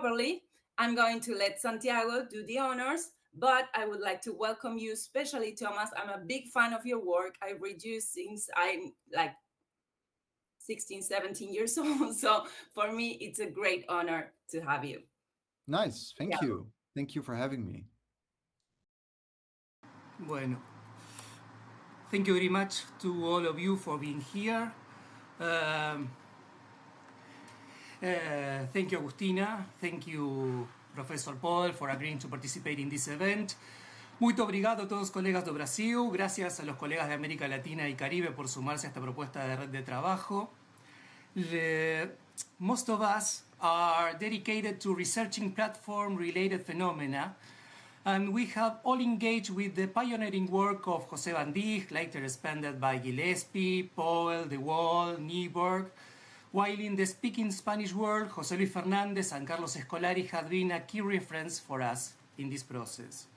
properly, I'm going to let Santiago do the honors, but I would like to welcome you, especially Thomas. I'm a big fan of your work. I read you since I'm like 16, 17 years old. So for me, it's a great honor to have you. Nice. Yeah. Thank you. Thank you for having me. Bueno, thank you very much to all of you for being here. Um, Thank you, Agustina. Thank you, Professor Poell, for agreeing to participate in this event. Muito obrigado a todos los colegas do Brasil. Gracias a los colegas de América Latina y Caribe por sumarse a esta propuesta de red de trabajo. Most of us are dedicated to researching platform-related phenomena, and we have all engaged with the pioneering work of José Van Dijk, later expanded by Gillespie, Poell, De Waal, Nieberg, while in the speaking Spanish world, José Luis Fernández and Carlos Escolari had been a key reference for us in this process.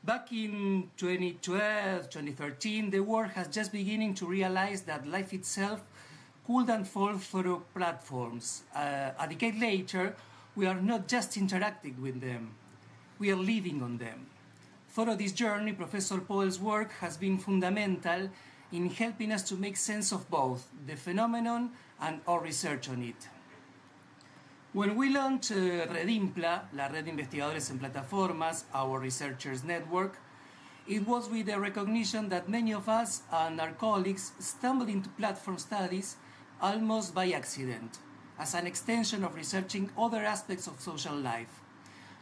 Back in 2012, 2013, the world has just beginning to realize that life itself could unfold through platforms. A decade later, we are not just interacting with them, we are living on them. Through this journey, Professor Poell's work has been fundamental in helping us to make sense of both the phenomenon and our research on it. When we launched Redimpla, la red de investigadores en plataformas, our researchers network, it was with the recognition that many of us and our colleagues stumbled into platform studies almost by accident, as an extension of researching other aspects of social life.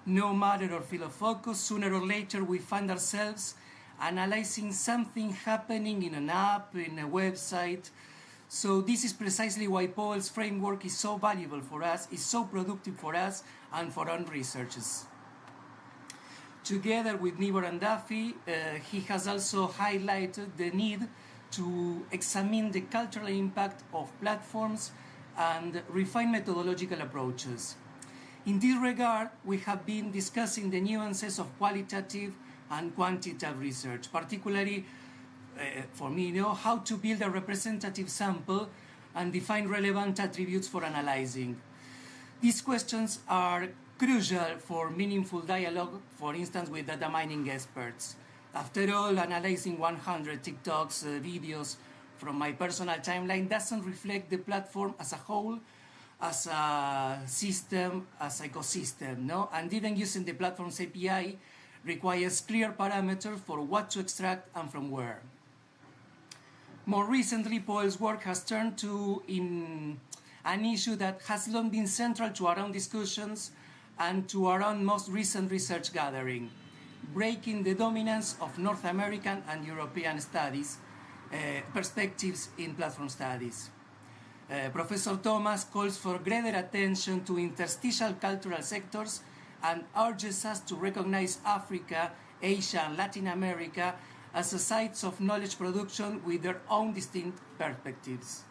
No matter our field of focus, sooner or later we find ourselves analyzing something happening in an app, in a website. So this is precisely why Poell's framework is so valuable for us, is so productive for us and for our researchers. Together with Niebuhr and Duffy, he has also highlighted the need to examine the cultural impact of platforms and refine methodological approaches. In this regard, we have been discussing the nuances of qualitative and quantitative research, particularly for me, how to build a representative sample and define relevant attributes for analyzing. These questions are crucial for meaningful dialogue, for instance, with data mining experts. After all, analyzing 100 TikToks videos from my personal timeline doesn't reflect the platform as a whole, as a system, as an ecosystem, no? And even using the platform's API requires clear parameters for what to extract and from where. More recently, Poell's work has turned to an issue that has long been central to our own discussions and to our own most recent research gathering, breaking the dominance of North American and European studies, perspectives in platform studies. Professor Thomas calls for greater attention to interstitial cultural sectors and urges us to recognize Africa, Asia, and Latin America as sites of knowledge production with their own distinct perspectives.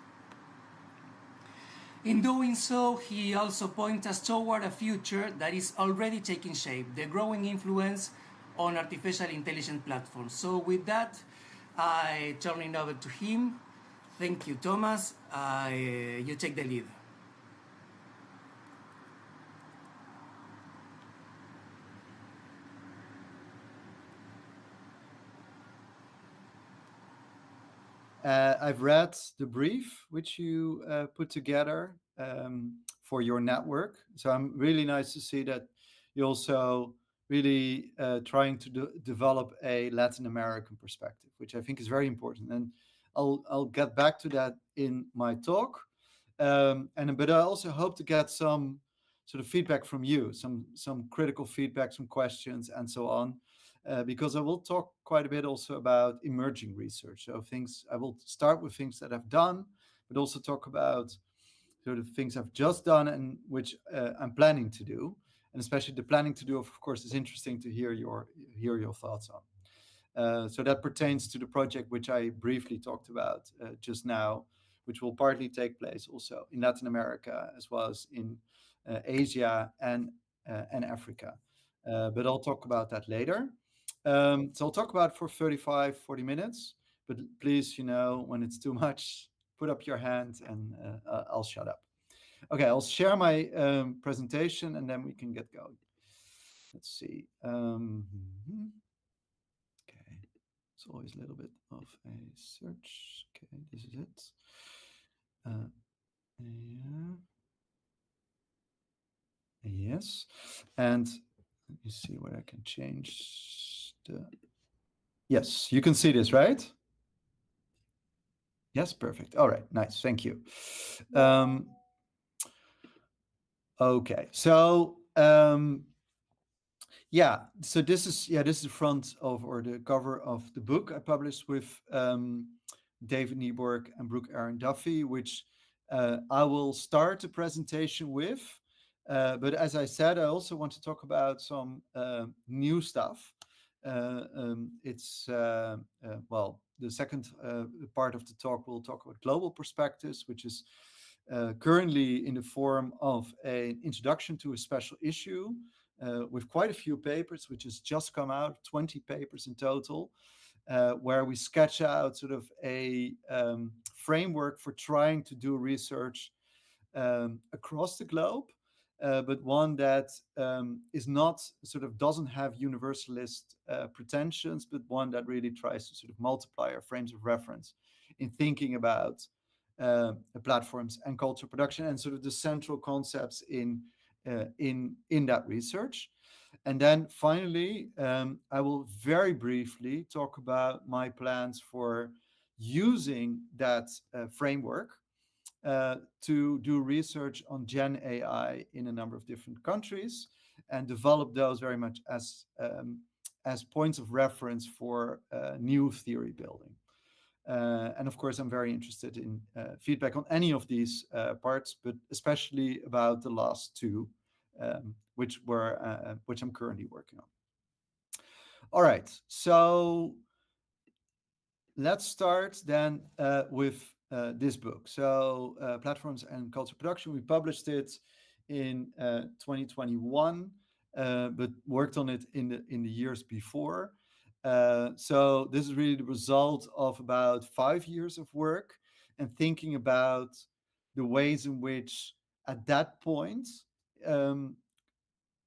In doing so, he also points us toward a future that is already taking shape, the growing influence on artificial intelligence platforms. So with that, I turn it over to him. Thank you, Thomas. You take the lead. I've read the brief which you put together for your network. So I'm really nice to see that you also really trying to develop a Latin American perspective, which I think is very important. And I'll get back to that in my talk. But I also hope to get some sort of feedback from you, some critical feedback, some questions, and so on. Because I will talk quite a bit also about emerging research. So I will start with things that I've done, but also talk about sort of things I've just done and which I'm planning to do. And especially the planning to do, of course, is interesting to hear your thoughts on. So that pertains to the project which I briefly talked about just now, which will partly take place also in Latin America as well as in Asia and Africa. But I'll talk about that later. So I'll talk about it for 35, 40 minutes, but please, when it's too much, put up your hand and I'll shut up. Okay, I'll share my presentation and then we can get going. Let's see. Okay, it's always a little bit of a search. Okay, this is it. Yeah. Yes, and let me see where I can change the. Yes, you can see this, right? Yes, perfect. All right, nice. Thank you. Okay, so yeah, so this is the front of or the cover of the book I published with David Nieborg and Brooke Aaron Duffy, which I will start the presentation with. But as I said, I also want to talk about some new stuff. It's well, the second part of the talk will talk about global perspectives, which is currently in the form of an introduction to a special issue with quite a few papers, which has just come out, 20 papers in total, where we sketch out sort of a framework for trying to do research across the globe, but one that is not sort of doesn't have universalist pretensions, but one that really tries to sort of multiply our frames of reference in thinking about platforms and culture production and sort of the central concepts in that research. And then finally, I will very briefly talk about my plans for using that framework to do research on Gen AI in a number of different countries and develop those very much as points of reference for new theory building. And of course, I'm very interested in feedback on any of these parts, but especially about the last two, which I'm currently working on. All right, so let's start then with this book. So, Platforms and Culture Production. We published it in 2021, but worked on it in the years before. So this is really the result of about 5 years of work and thinking about the ways in which, at that point, um,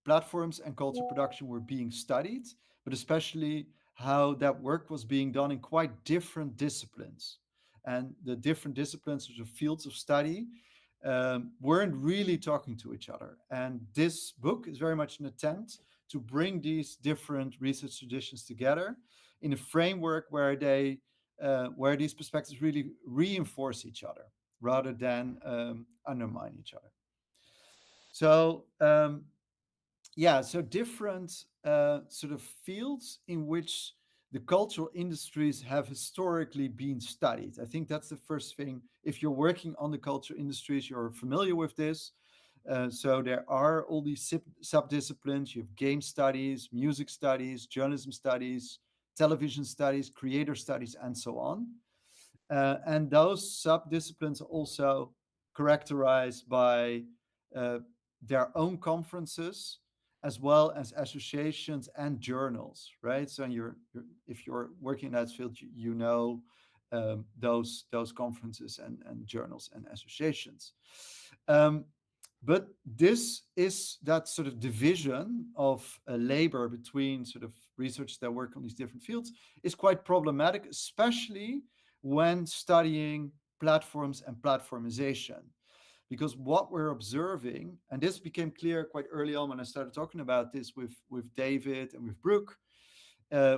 platforms and culture production were being studied, but especially how that work was being done in quite different disciplines. And the different disciplines, or fields of study, weren't really talking to each other. And this book is very much an attempt to bring these different research traditions together in a framework where these perspectives really reinforce each other rather than undermine each other. So yeah, so different sort of fields in which the cultural industries have historically been studied. I think that's the first thing. If you're working on the culture industries, you're familiar with this. So there are all these subdisciplines. You have game studies, music studies, journalism studies, television studies, creator studies, and so on. And those subdisciplines are also characterized by uh, their own conferences as well as associations and journals, right? So if you're working in that field, you know those conferences and journals and associations. Um, but this is that sort of division of labor between sort of researchers that work on these different fields is quite problematic, especially when studying platforms and platformization. Because what we're observing, and this became clear quite early on when I started talking about this with David and with Brooke, uh,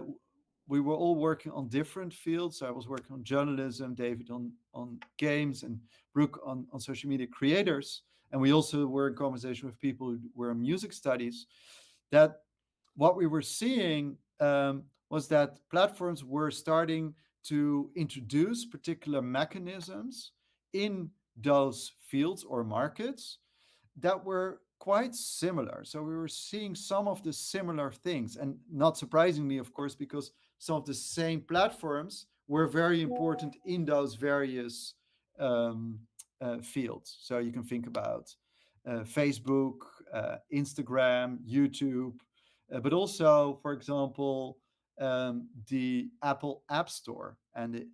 we were all working on different fields. So I was working on journalism, David on games, and Brooke on social media creators. And we also were in conversation with people who were in music studies. That what we were seeing was that platforms were starting to introduce particular mechanisms in those fields or markets that were quite similar. So we were seeing some of the similar things, and not surprisingly, of course, because some of the same platforms were very important in those various um, fields. So you can think about Facebook, Instagram, YouTube, but also, for example, the Apple App Store and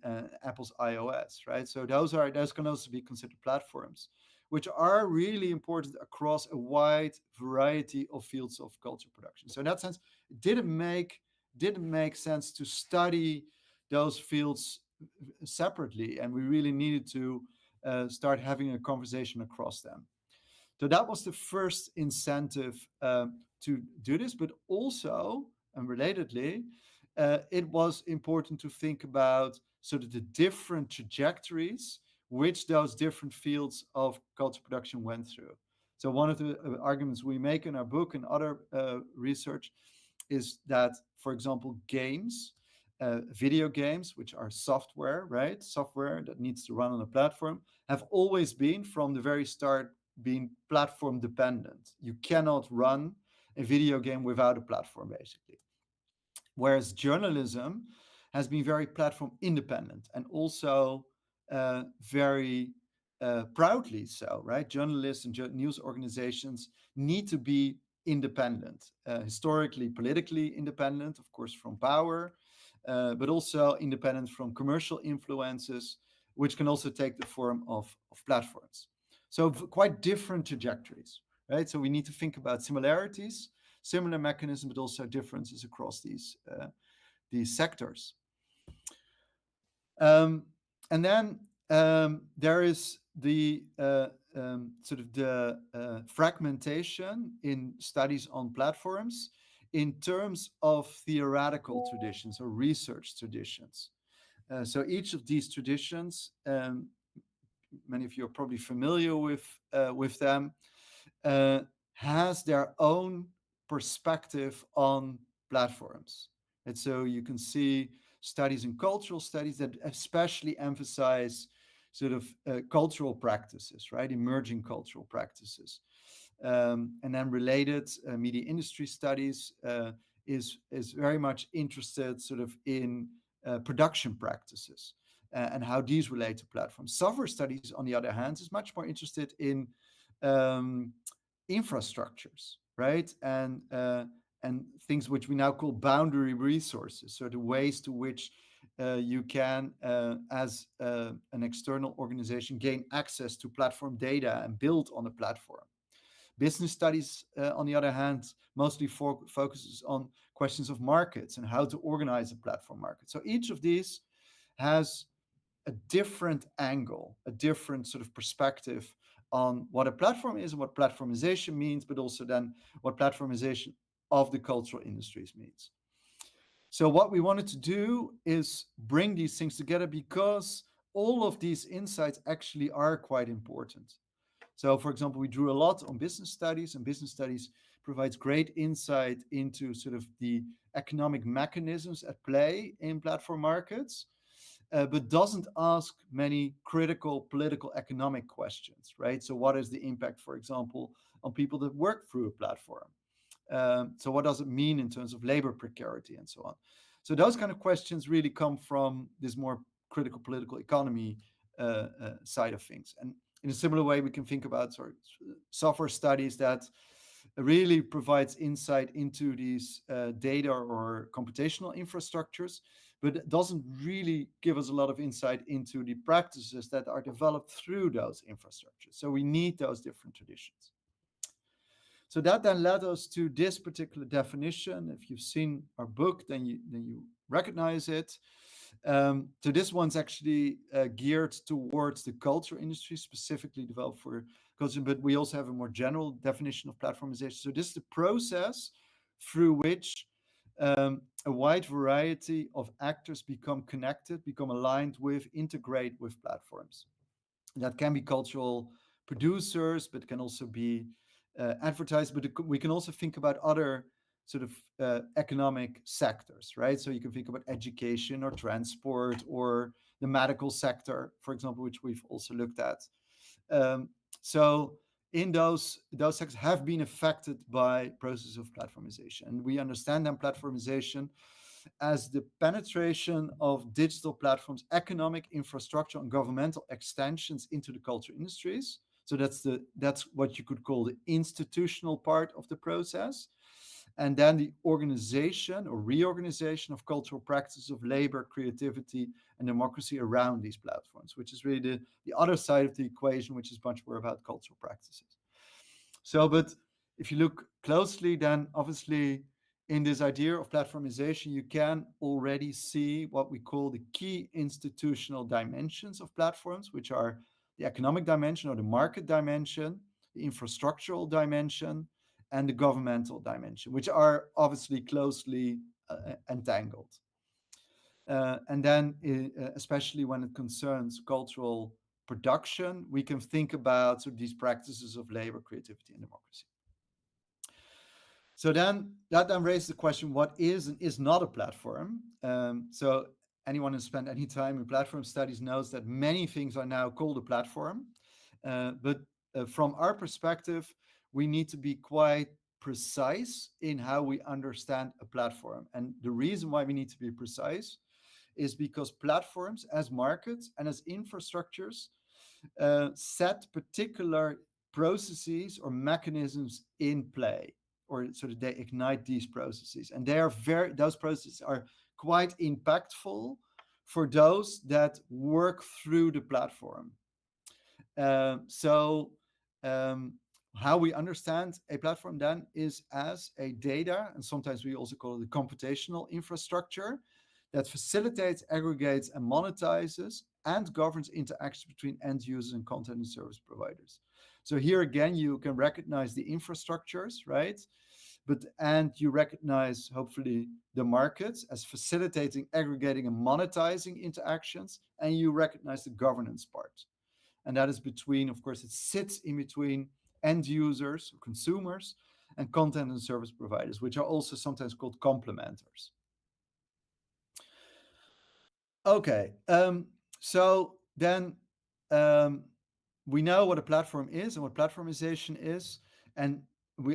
Apple's iOS, right? So those can also be considered platforms, which are really important across a wide variety of fields of culture production. So in that sense, it didn't make sense to study those fields separately, and we really needed to start having a conversation across them. So that was the first incentive to do this, but also, and relatedly, it was important to think about sort of the different trajectories which those different fields of culture production went through. So one of the arguments we make in our book and other research is that, for example, games, video games, which are software, right? Software that needs to run on a platform, have always been from the very start being platform dependent. You cannot run a video game without a platform, basically. Whereas journalism has been very platform independent and also very proudly so, right? Journalists and news organizations need to be independent, historically, politically independent, of course, from power, but also independent from commercial influences, which can also take the form of platforms. So quite different trajectories, right? So we need to think about similarities, similar mechanisms, but also differences across these sectors. And then there is the sort of the fragmentation in studies on platforms in terms of theoretical traditions or research traditions. So each of these traditions, many of you are probably familiar with them, has their own perspective on platforms. And so you can see studies in cultural studies that especially emphasize sort of cultural practices, right? Emerging cultural practices. And then related media industry studies is very much interested sort of in production practices and how these relate to platforms. Software studies, on the other hand, is much more interested in infrastructures, right? And things which we now call boundary resources. So the ways to which you can, as an external organization, gain access to platform data and build on a platform. Business studies, on the other hand, mostly focuses on questions of markets and how to organize a platform market. So each of these has a different angle, a different sort of perspective on what a platform is and what platformization means, but also then what platformization of the cultural industries means. So what we wanted to do is bring these things together because all of these insights actually are quite important. So, for example, we drew a lot on business studies, and business studies provides great insight into sort of the economic mechanisms at play in platform markets, but doesn't ask many critical political economic questions, right? So what is the impact, for example, on people that work through a platform? So what does it mean in terms of labor precarity and so on? So those kind of questions really come from this more critical political economy side of things. And in a similar way, we can think about software studies that really provides insight into these data or computational infrastructures, but it doesn't really give us a lot of insight into the practices that are developed through those infrastructures. So we need those different traditions. So that then led us to this particular definition. If you've seen our book, then you recognize it. So this one's actually geared towards the culture industry, specifically developed for culture, but we also have a more general definition of platformization. So this is the process through which a wide variety of actors become connected, become aligned with, integrate with platforms. That can be cultural producers, but can also be advertisers. But we can also think about other sort of economic sectors, right? So you can think about education or transport or the medical sector, for example, which we've also looked at. So in those sectors have been affected by process of platformization. And we understand then platformization as the penetration of digital platforms, economic infrastructure, and governmental extensions into the culture industries. So that's what you could call the institutional part of the process. and then the organization or reorganization of cultural practices of labor, creativity, and democracy around these platforms, which is really the other side of the equation, which is much more about cultural practices. So, but if you look closely, then obviously in this idea of platformization, you can already see what we call the key institutional dimensions of platforms, which are the economic dimension or the market dimension, the infrastructural dimension, and the governmental dimension, which are obviously closely entangled. And then, especially when it concerns cultural production, we can think about sort of these practices of labor, creativity, and democracy. So then that then raises the question: what is and is not a platform? So anyone who spent any time in platform studies knows that many things are now called a platform, but from our perspective, we need to be quite precise in how we understand a platform. And the reason why we need to be precise is because platforms as markets and as infrastructures set particular processes or mechanisms in play, or sort of they ignite these processes, and those processes are quite impactful for those that work through the platform. So how we understand a platform then is as a data, and sometimes we also call it the computational infrastructure, that facilitates, aggregates, and monetizes and governs interaction between end users and content and service providers. So here again, you can recognize the infrastructures, right? And you recognize, hopefully, the markets as facilitating, aggregating, and monetizing interactions, and you recognize the governance part. And that is between, of course, it sits in between end users, consumers, and content and service providers, which are also sometimes called complementers. Okay, so then we know what a platform is and what platformization is, and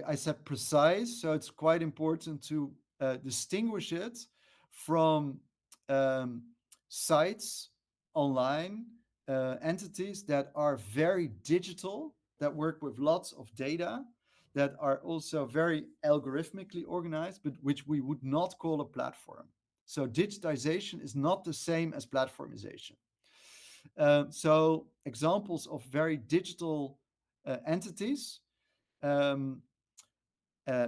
I said precise, so it's quite important to distinguish it from um, sites, online entities that are very digital, that work with lots of data, that are also very algorithmically organized, but which we would not call a platform. So digitization is not the same as platformization. So examples of very digital entities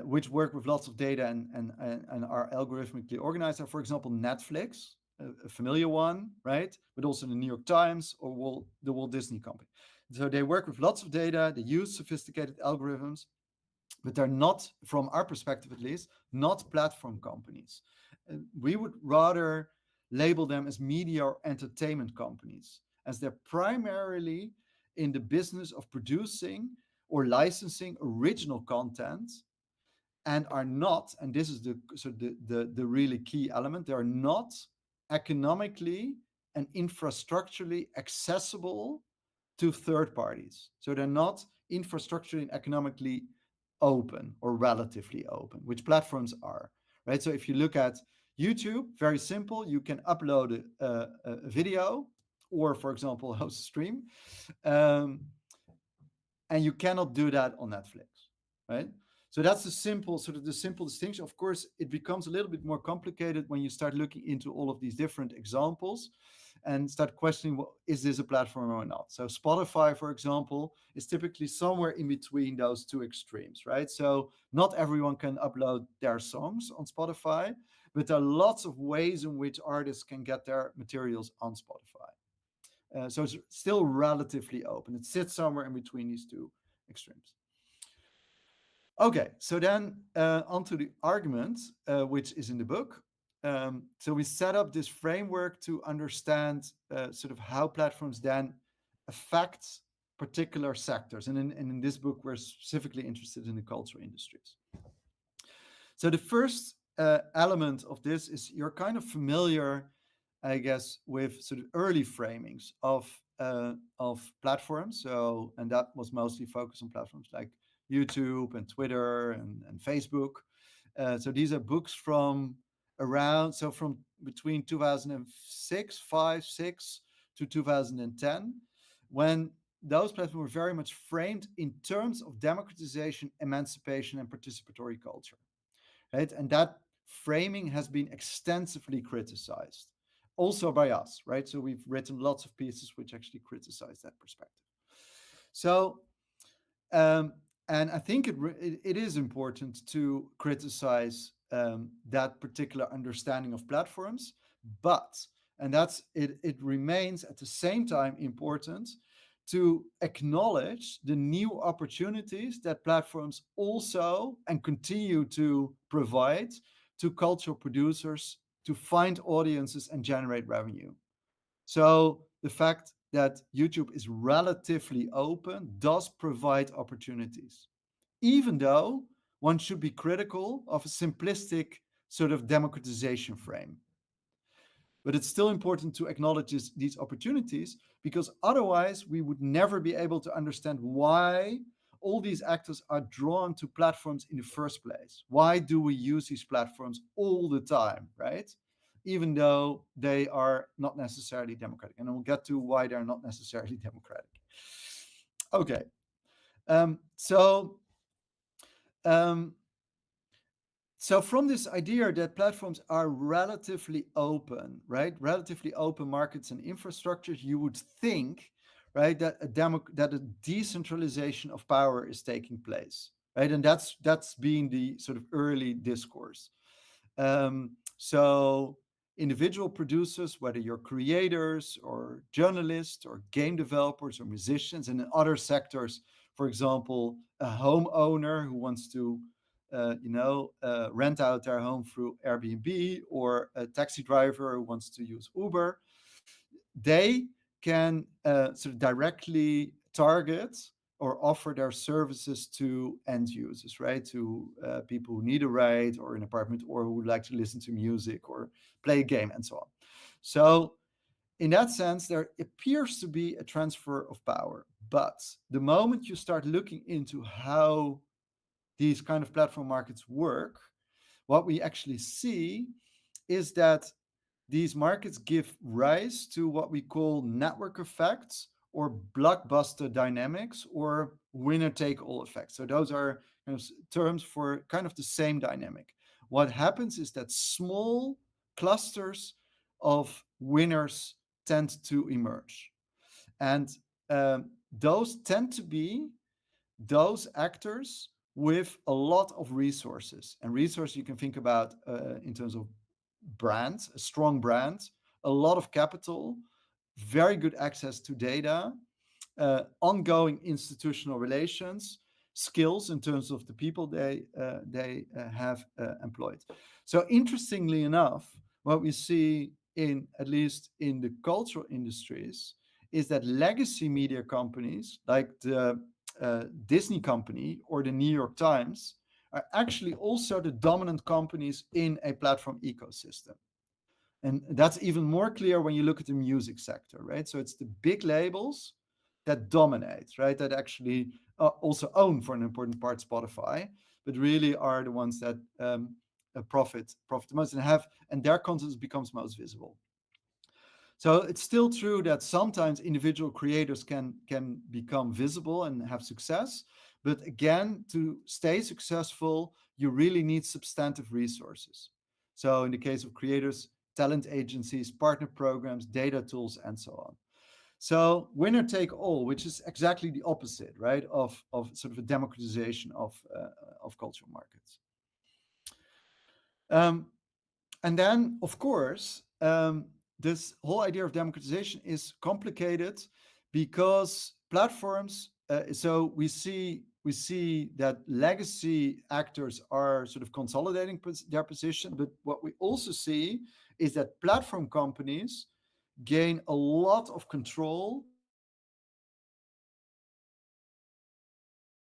which work with lots of data and are algorithmically organized are, for example, Netflix, a familiar one, right? But also the New York Times or the Walt Disney Company. So they work with lots of data, they use sophisticated algorithms, but they're not, from our perspective at least, not platform companies. We would rather label them as media or entertainment companies, as they're primarily in the business of producing or licensing original content, and are not, and this is the really key element, they are not economically and infrastructurally accessible to third parties. So they're not infrastructurally and economically open or relatively open, which platforms are, right? So if you look at YouTube, very simple, you can upload a video or, for example, host a stream, and you cannot do that on Netflix, right? So that's the simple distinction. Of course, it becomes a little bit more complicated when you start looking into all of these different examples and start questioning, well, is this a platform or not? So Spotify, for example, is typically somewhere in between those two extremes, right? So not everyone can upload their songs on Spotify, but there are lots of ways in which artists can get their materials on Spotify. So it's still relatively open. It sits somewhere in between these two extremes. Okay, so then onto the argument, which is in the book. So we set up this framework to understand sort of how platforms then affect particular sectors. And in this book, we're specifically interested in the cultural industries. So the first element of this is you're kind of familiar, I guess, with sort of early framings of platforms. So, and that was mostly focused on platforms like YouTube and Twitter and Facebook. So these are books from from between 2006, 5, 6 to 2010, when those platforms were very much framed in terms of democratization, emancipation, and participatory culture. right? And that framing has been extensively criticized, also by us, right? So we've written lots of pieces which actually criticize that perspective. So, um, and I think it is important to criticize that particular understanding of platforms, but and that's it. It remains at the same time important to acknowledge the new opportunities that platforms also and continue to provide to cultural producers to find audiences and generate revenue. So the fact that YouTube is relatively open does provide opportunities, even though one should be critical of a simplistic sort of democratization frame. But it's still important to acknowledge these opportunities, because otherwise we would never be able to understand why all these actors are drawn to platforms in the first place. Why do we use these platforms all the time, right? Even though they are not necessarily democratic. And we'll get to why they're not necessarily democratic. Okay. Um, so um, So from this idea that platforms are relatively open, right? Relatively open markets and infrastructures, you would think, right, that that a decentralization of power is taking place, right? And that's being the sort of early discourse. So individual producers, whether you're creators or journalists or game developers or musicians, and in other sectors, for example, a homeowner who wants to rent out their home through Airbnb, or a taxi driver who wants to use Uber, they can sort of directly target or offer their services to end users, right? To people who need a ride or an apartment, or who would like to listen to music or play a game and so on. So in that sense, there appears to be a transfer of power. But the moment you start looking into how these kind of platform markets work, what we actually see is that these markets give rise to what we call network effects, or blockbuster dynamics, or winner take all effects. So those are kind of terms for kind of the same dynamic. What happens is that small clusters of winners tend to emerge. And those tend to be those actors with a lot of resources. And resources you can think about in terms of brand, a strong brand, a lot of capital, very good access to data, ongoing institutional relations, skills in terms of the people they have employed. So interestingly enough, what we see in, at least in the cultural industries, is that legacy media companies like the Disney company or the New York Times are actually also the dominant companies in a platform ecosystem. And that's even more clear when you look at the music sector, right? So it's the big labels that dominate, right? That actually also own, for an important part, Spotify, but really are the ones that profit the most and have, and their content becomes most visible. So it's still true that sometimes individual creators can become visible and have success, but again, to stay successful, you really need substantive resources. So in the case of creators, talent agencies, partner programs, data tools, and so on. So winner take all, which is exactly the opposite, right, of sort of a democratization of cultural markets. Um, and then, of course, this whole idea of democratization is complicated because platforms. So we see that legacy actors are sort of consolidating their position, but what we also see is that platform companies gain a lot of control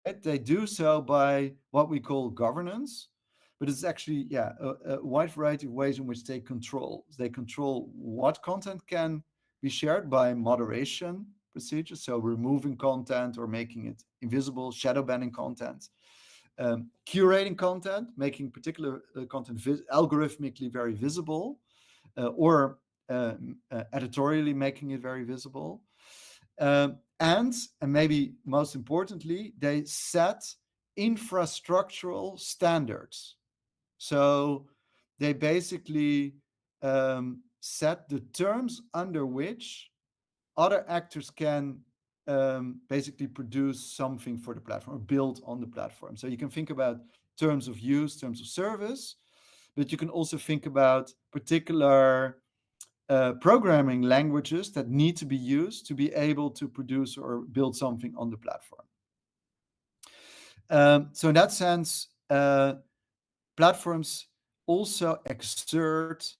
right? They do so by what we call governance, but it's actually a wide variety of ways in which they control. They control what content can be shared by moderation procedures, so removing content or making it invisible, shadow banning content, curating content, making particular content algorithmically very visible, or editorially making it very visible. And maybe most importantly, they set infrastructural standards. So they basically set the terms under which other actors can basically produce something for the platform or build on the platform. So you can think about terms of use, terms of service, but you can also think about particular programming languages that need to be used to be able to produce or build something on the platform. So in that sense, platforms also exert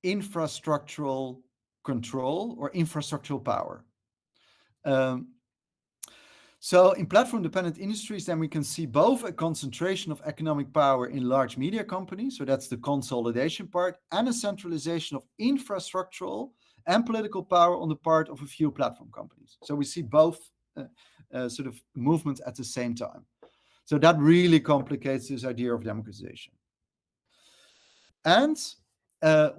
infrastructural control or infrastructural power. Um, so in platform-dependent industries, then we can see both a concentration of economic power in large media companies, so that's the consolidation part, and a centralization of infrastructural and political power on the part of a few platform companies. So we see both sort of movements at the same time. So that really complicates this idea of democratization. And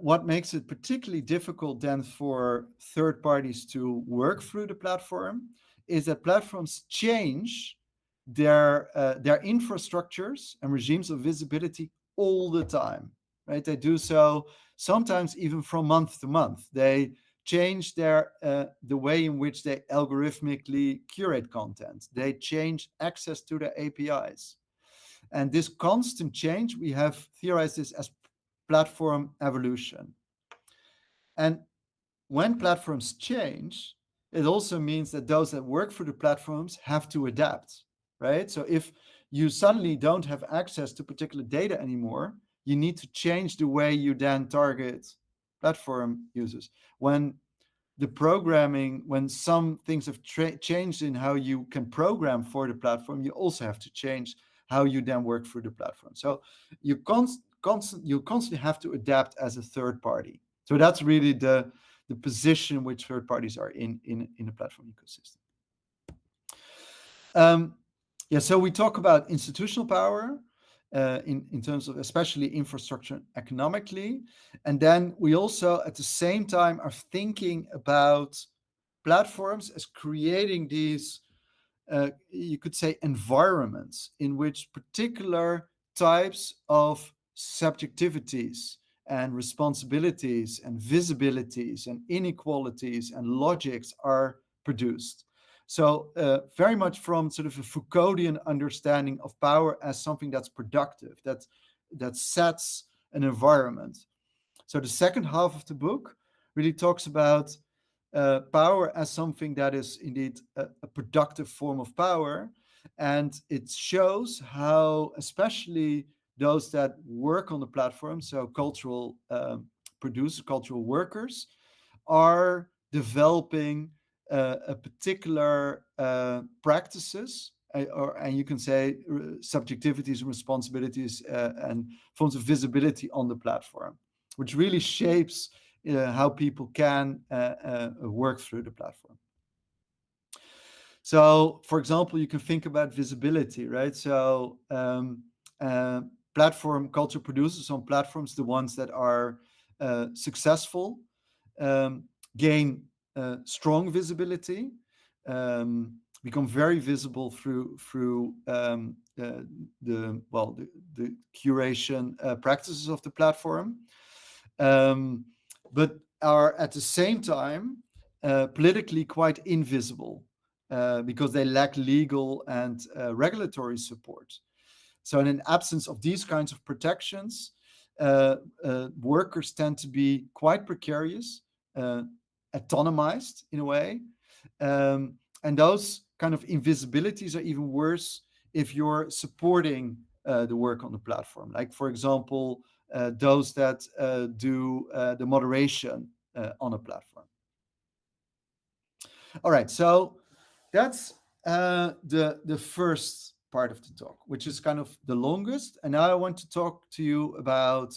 what makes it particularly difficult then for third parties to work through the platform is that platforms change their infrastructures and regimes of visibility all the time, right? They do so sometimes even from month to month. They change their the way in which they algorithmically curate content. They change access to their APIs. And this constant change, we have theorized this as platform evolution. And when platforms change, it also means that those that work for the platforms have to adapt, right? So if you suddenly don't have access to particular data anymore, you need to change the way you then target platform users. When some things have changed in how you can program for the platform, you also have to change how you then work through the platform. So you constantly have to adapt as a third party. So that's really the position which third parties are in a platform ecosystem. So we talk about institutional power in terms of especially infrastructure economically. And then we also at the same time are thinking about platforms as creating these, you could say, environments in which particular types of subjectivities and responsibilities and visibilities and inequalities and logics are produced. So very much from sort of a Foucauldian understanding of power as something that's productive, that sets an environment. So the second half of the book really talks about power as something that is indeed a productive form of power. And it shows how, especially those that work on the platform, so cultural producers, cultural workers, are developing a particular practices, and you can say subjectivities and responsibilities and forms of visibility on the platform, which really shapes how people can work through the platform. So, for example, you can think about visibility, right? So, platform culture producers on platforms, the ones that are successful, gain strong visibility, become very visible through the curation practices of the platform, but are at the same time politically quite invisible because they lack legal and regulatory support. So in an absence of these kinds of protections, workers tend to be quite precarious, autonomized in a way. And those kind of invisibilities are even worse if you're supporting the work on the platform. Like, for example, those that do the moderation on a platform. All right, so that's the first part of the talk, which is kind of the longest. And now I want to talk to you about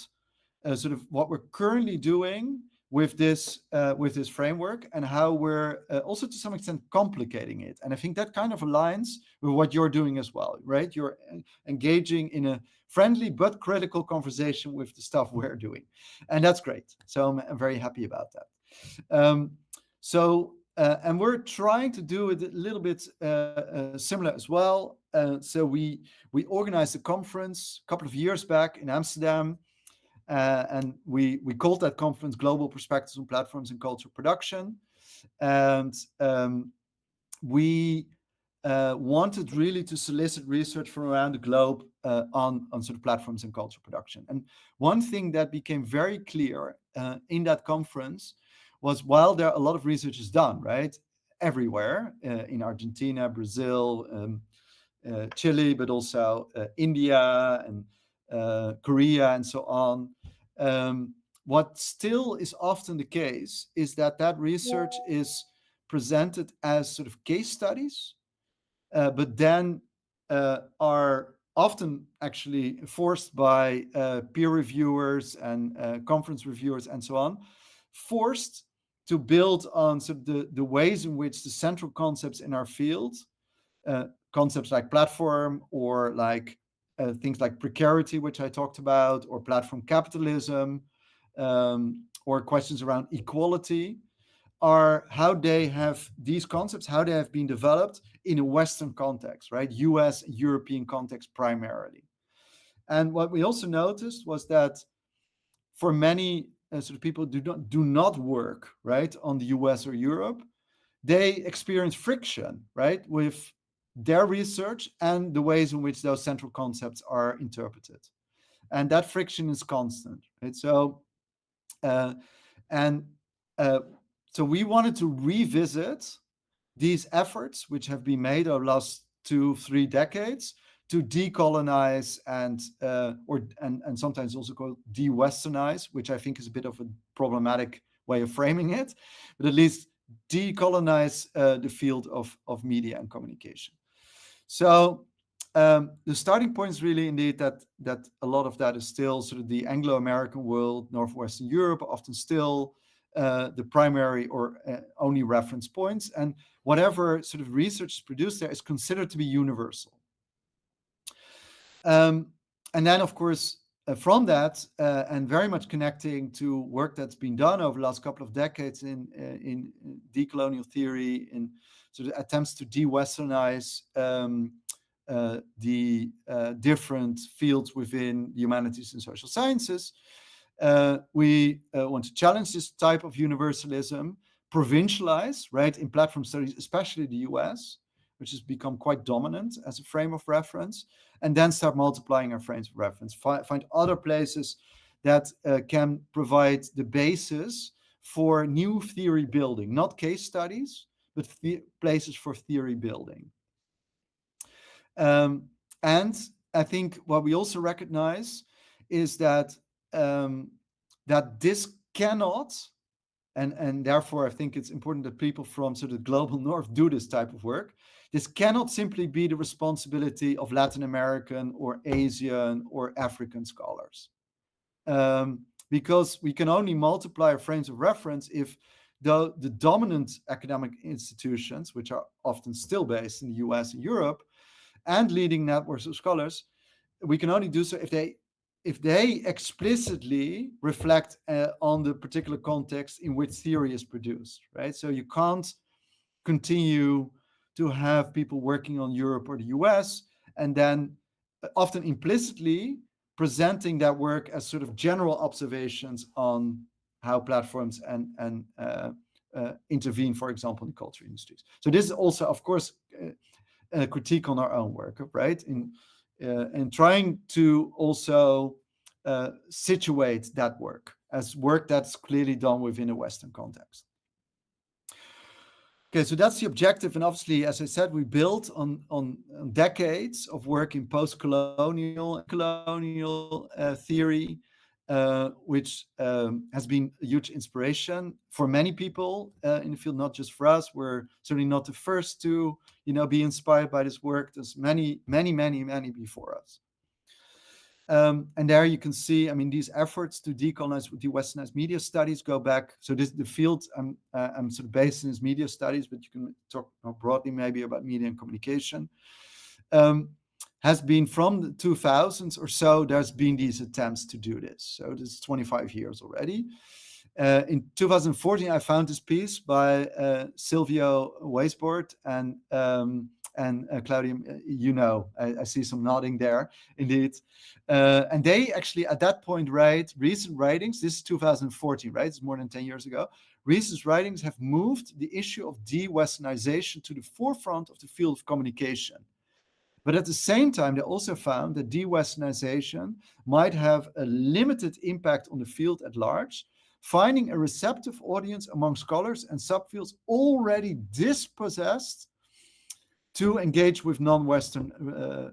sort of what we're currently doing with this framework and how we're also to some extent complicating it. And I think that kind of aligns with what you're doing as well, right? You're engaging in a friendly but critical conversation with the stuff we're doing, and that's great. So I'm very happy about that. So And we're trying to do it a little bit similar as well. So we organized a conference a couple of years back in Amsterdam, and we called that conference Global Perspectives on Platforms and Cultural Production. And we wanted really to solicit research from around the globe on sort of platforms and cultural production. And one thing that became very clear in that conference was, while there are a lot of research is done, right, everywhere, in Argentina, Brazil, Chile, but also India and Korea and so on. What still is often the case is that research is presented as sort of case studies, but then are often actually forced by peer reviewers and conference reviewers and so on, forced to build on sort of the ways in which the central concepts in our field, concepts like platform, or like things like precarity, which I talked about, or platform capitalism, or questions around equality, are how they have these concepts, how they have been developed in a Western context, right? US, European context primarily. And what we also noticed was that for many sort of people do not work, right, on the US or Europe, they experience friction, right, with their research and the ways in which those central concepts are interpreted. And that friction is constant, right? So, and so we wanted to revisit these efforts, which have been made over the last 2-3 decades, to decolonize and sometimes also called de-Westernize, which I think is a bit of a problematic way of framing it, but at least decolonize the field of media and communication. So the starting point is really indeed that a lot of that is still sort of the Anglo-American world, Northwestern Europe, often still the primary or only reference points, and whatever sort of research is produced there is considered to be universal. And then, of course, from that, and very much connecting to work that's been done over the last couple of decades in decolonial theory, in sort of attempts to de-Westernize the different fields within the humanities and social sciences, we want to challenge this type of universalism, provincialize, right, in platform studies, especially the US, which has become quite dominant as a frame of reference, and then start multiplying our frames of reference, find other places that can provide the basis for new theory building, not case studies, but places for theory building. And I think what we also recognize is that that this cannot, and therefore I think it's important that people from sort of global north do this type of work. This cannot simply be the responsibility of Latin American or Asian or African scholars, because we can only multiply our frames of reference if the dominant academic institutions, which are often still based in the US and Europe, and leading networks of scholars, we can only do so if they explicitly reflect on the particular context in which theory is produced, right? So you can't continue to have people working on Europe or the US and then often implicitly presenting that work as sort of general observations on how platforms and intervene, for example, in culture industries. So this is also, of course, a critique on our own work, right? In trying to also situate that work as work that's clearly done within a Western context. Okay, so that's the objective, and obviously, as I said, we built on decades of work in post-colonial and colonial theory, which has been a huge inspiration for many people in the field, not just for us. We're certainly not the first to, be inspired by this work. There's many before us. And there you can see, these efforts to decolonize, de-Westernize media studies go back. So this the field I'm sort of based in is media studies, but you can talk more broadly maybe about media and communication. Has been from the 2000s or so, there's been these attempts to do this. So this is 25 years already. In 2014, I found this piece by Silvio Weisbord and Claudia. I see some nodding there, indeed. And they actually, at that point, write recent writings. This is 2014, right? It's more than 10 years ago. Recent writings have moved the issue of de-Westernization to the forefront of the field of communication. But at the same time, they also found that de-Westernization might have a limited impact on the field at large, finding a receptive audience among scholars and subfields already dispossessed to engage with non-Western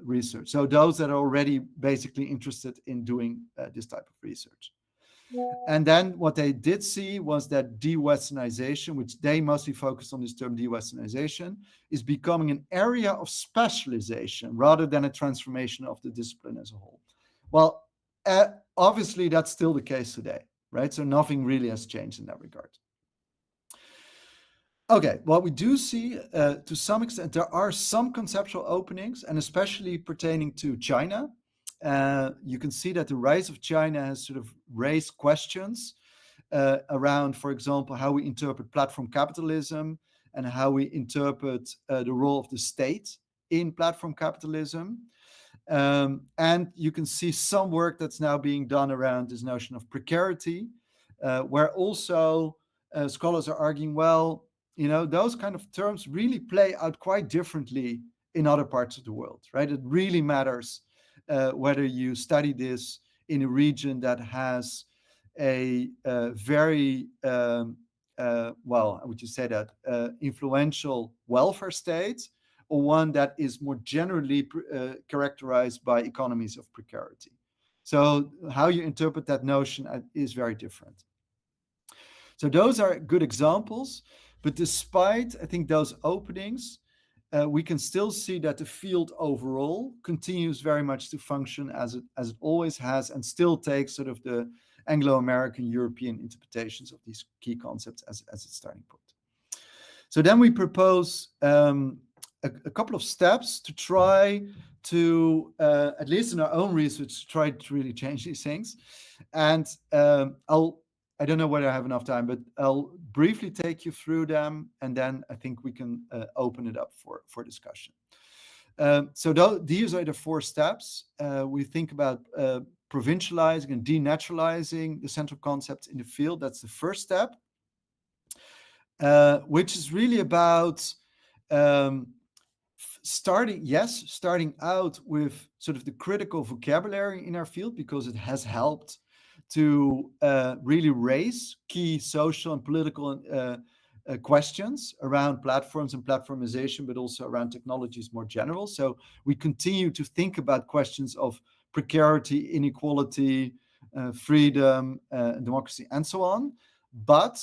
research. So those that are already basically interested in doing this type of research. And then what they did see was that de-Westernization, which they mostly focused on this term de-Westernization, is becoming an area of specialization rather than a transformation of the discipline as a whole. Well, obviously that's still the case today, right? So nothing really has changed in that regard. Okay, what we do see to some extent, there are some conceptual openings, and especially pertaining to China. You can see that the rise of China has sort of raised questions around, for example, how we interpret platform capitalism and how we interpret the role of the state in platform capitalism. And you can see some work that's now being done around this notion of precarity, where also scholars are arguing, well, those kind of terms really play out quite differently in other parts of the world, right? It really matters whether you study this in a region that has a very, how would you say that, influential welfare state, or one that is more generally characterized by economies of precarity. So how you interpret that notion is very different. So those are good examples. But despite, I think, those openings, we can still see that the field overall continues very much to function as it always has, and still takes sort of the Anglo-American European interpretations of these key concepts as its starting point. So then we propose a couple of steps to try to, at least in our own research, try to really change these things. And I don't know whether I have enough time, but I'll briefly take you through them, and then I think we can open it up for discussion. So these are the 4 steps. We think about provincializing and denaturalizing the central concepts in the field. That's the first step, which is really about starting out with sort of the critical vocabulary in our field, because it has helped to really raise key social and political questions around platforms and platformization, but also around technologies more general. So we continue to think about questions of precarity, inequality, freedom, democracy, and so on. But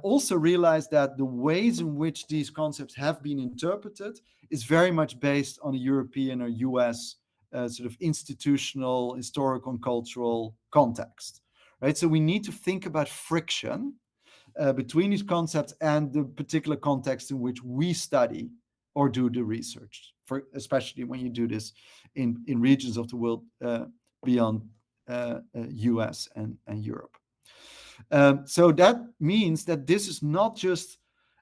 also realize that the ways in which these concepts have been interpreted is very much based on a European or US sort of institutional, historical, and cultural context, right? So we need to think about friction between these concepts and the particular context in which we study or do the research, especially when you do this in regions of the world beyond US and Europe. So that means that this is not just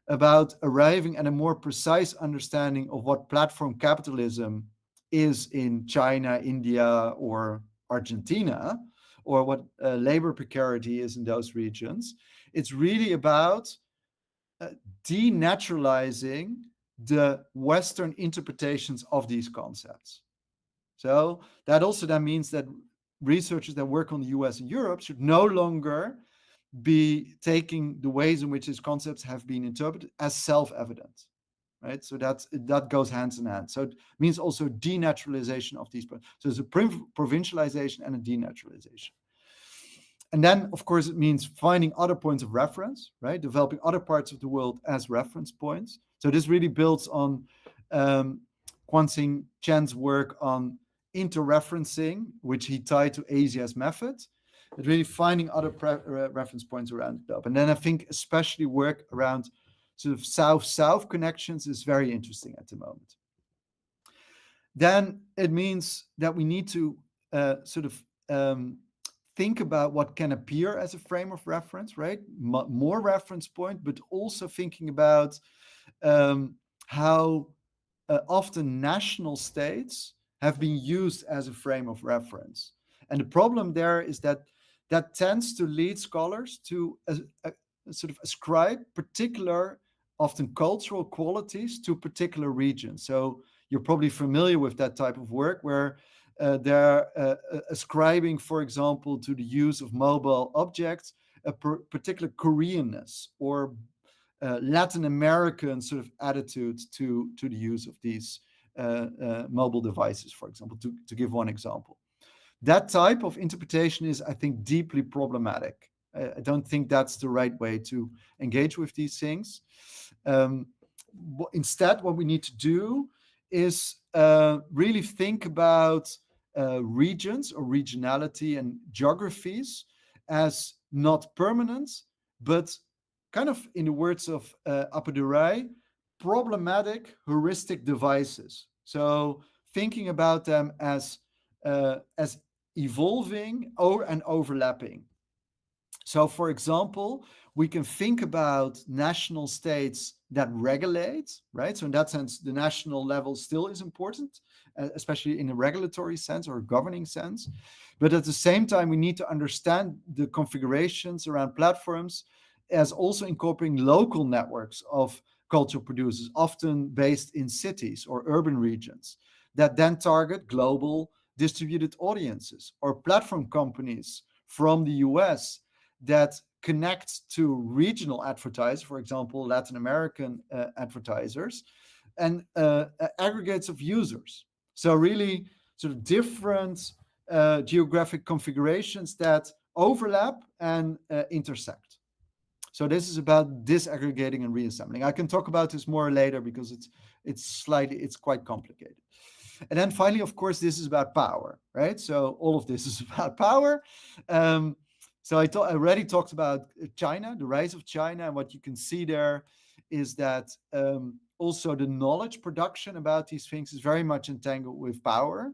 about arriving at a more precise understanding of what platform capitalism is in China, India, or Argentina, or what labor precarity is in those regions. It's really about denaturalizing the Western interpretations of these concepts. So that also then means that researchers that work on the US and Europe should no longer be taking the ways in which these concepts have been interpreted as self-evident, right? So that goes hand in hand. So it means also denaturalization of these. So there's a provincialization and a denaturalization. And then, of course, it means finding other points of reference, right? Developing other parts of the world as reference points. So this really builds on Kwan-Sing Chen's work on interreferencing, which he tied to Asia's method. But really finding other reference points around the globe. And then I think especially work around sort of South-South connections is very interesting at the moment. Then it means that we need to think about what can appear as a frame of reference, right? More reference point, but also thinking about how often national states have been used as a frame of reference. And the problem there is that that tends to lead scholars to sort of ascribe particular, often cultural qualities to particular regions. So you're probably familiar with that type of work where they're ascribing, for example, to the use of mobile objects a particular Koreanness or Latin American sort of attitude to the use of these mobile devices, for example, to give one example. That type of interpretation is, I think, deeply problematic. I don't think that's the right way to engage with these things. Instead, what we need to do is really think about regions or regionality and geographies as not permanent, but kind of, in the words of Appadurai, problematic heuristic devices. So thinking about them as evolving and overlapping. So, for example, we can think about national states that regulate, right? So, in that sense, the national level still is important, especially in a regulatory sense or a governing sense. But at the same time, we need to understand the configurations around platforms as also incorporating local networks of cultural producers, often based in cities or urban regions, that then target global distributed audiences, or platform companies from the US that connect to regional advertisers, for example, Latin American advertisers, and aggregates of users. So really sort of different geographic configurations that overlap and intersect. So this is about disaggregating and reassembling. I can talk about this more later because it's quite complicated. And then finally, of course, this is about power, right? So all of this is about power. So I already talked about China, the rise of China, and what you can see there is that also the knowledge production about these things is very much entangled with power.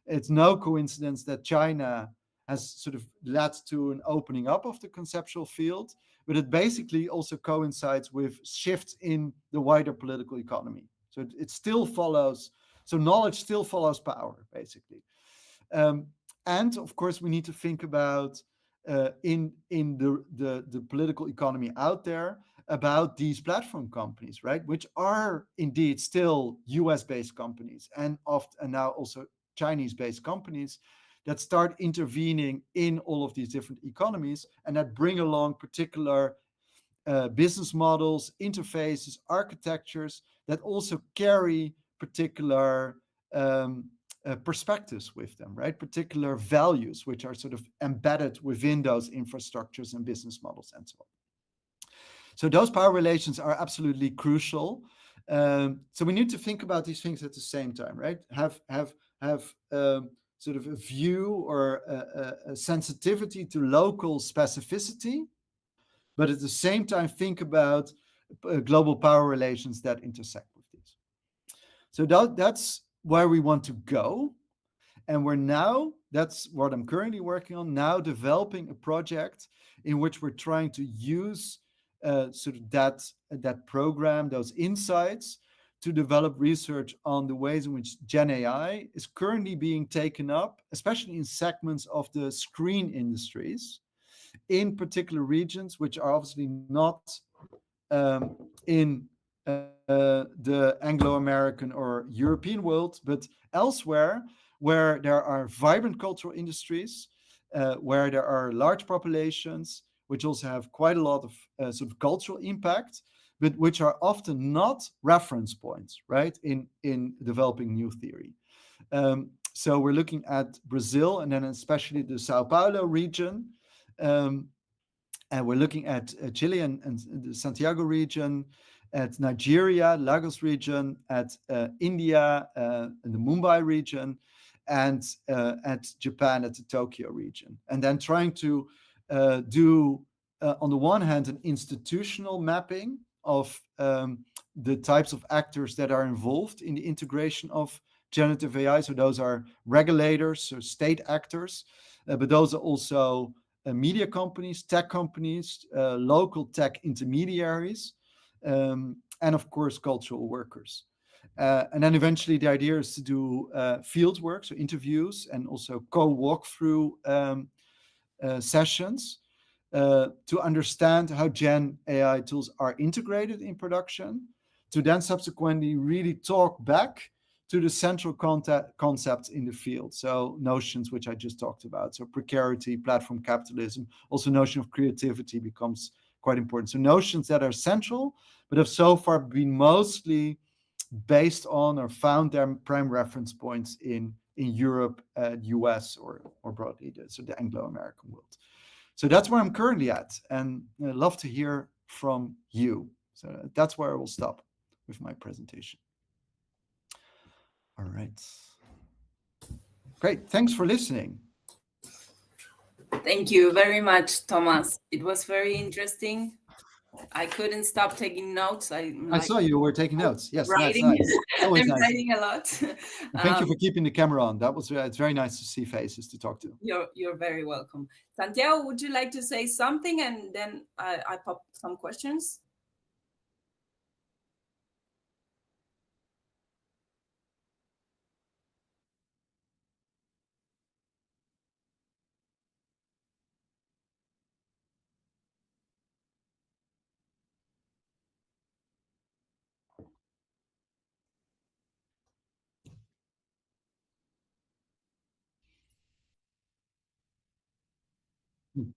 It's no coincidence that China has sort of led to an opening up of the conceptual field, but it basically also coincides with shifts in the wider political economy. So it still follows. So knowledge still follows power, basically. And of course, we need to think about in the political economy out there about these platform companies, right? Which are indeed still US-based companies and now also Chinese-based companies that start intervening in all of these different economies and that bring along particular business models, interfaces, architectures that also carry particular perspectives with them, right? Particular values which are sort of embedded within those infrastructures and business models and so on. So those power relations are absolutely crucial. So we need to think about these things at the same time, right? Have sort of a view or a sensitivity to local specificity, but at the same time think about global power relations that intersect with these. So that's where we want to go. And that's what I'm currently working on now, developing a project in which we're trying to use sort of that program, those insights, to develop research on the ways in which Gen AI is currently being taken up, especially in segments of the screen industries, in particular regions which are obviously not in the Anglo-American or European world, but elsewhere where there are vibrant cultural industries, where there are large populations, which also have quite a lot of sort of cultural impact, but which are often not reference points, right, in developing new theory. So we're looking at Brazil and then especially the Sao Paulo region. And we're looking at Chile and the Santiago region, at Nigeria, Lagos region, at India, in the Mumbai region, and at Japan, at the Tokyo region. And then trying to do, on the one hand, an institutional mapping of the types of actors that are involved in the integration of generative AI. So those are regulators, so state actors, but those are also media companies, tech companies, local tech intermediaries, and of course, cultural workers. And then eventually the idea is to do field work, so interviews, and also co-walkthrough sessions to understand how Gen AI tools are integrated in production, to then subsequently really talk back to the central concepts in the field. So notions which I just talked about. So precarity, platform capitalism, also notion of creativity becomes quite important. So notions that are central, but have so far been mostly based on or found their prime reference points in Europe, US, or broadly, so the Anglo-American world. So that's where I'm currently at, and I'd love to hear from you. So that's where I will stop with my presentation. All right. Great. Thanks for listening. Thank you very much, Thomas. It was very interesting. I couldn't stop taking notes. I saw you were taking notes. Yes, writing. nice. Always I'm nice. writing a lot. Thank you for keeping the camera on. That was it's very nice to see faces to talk to. You're very welcome. Santiago, would you like to say something, and then I pop some questions? Hmm.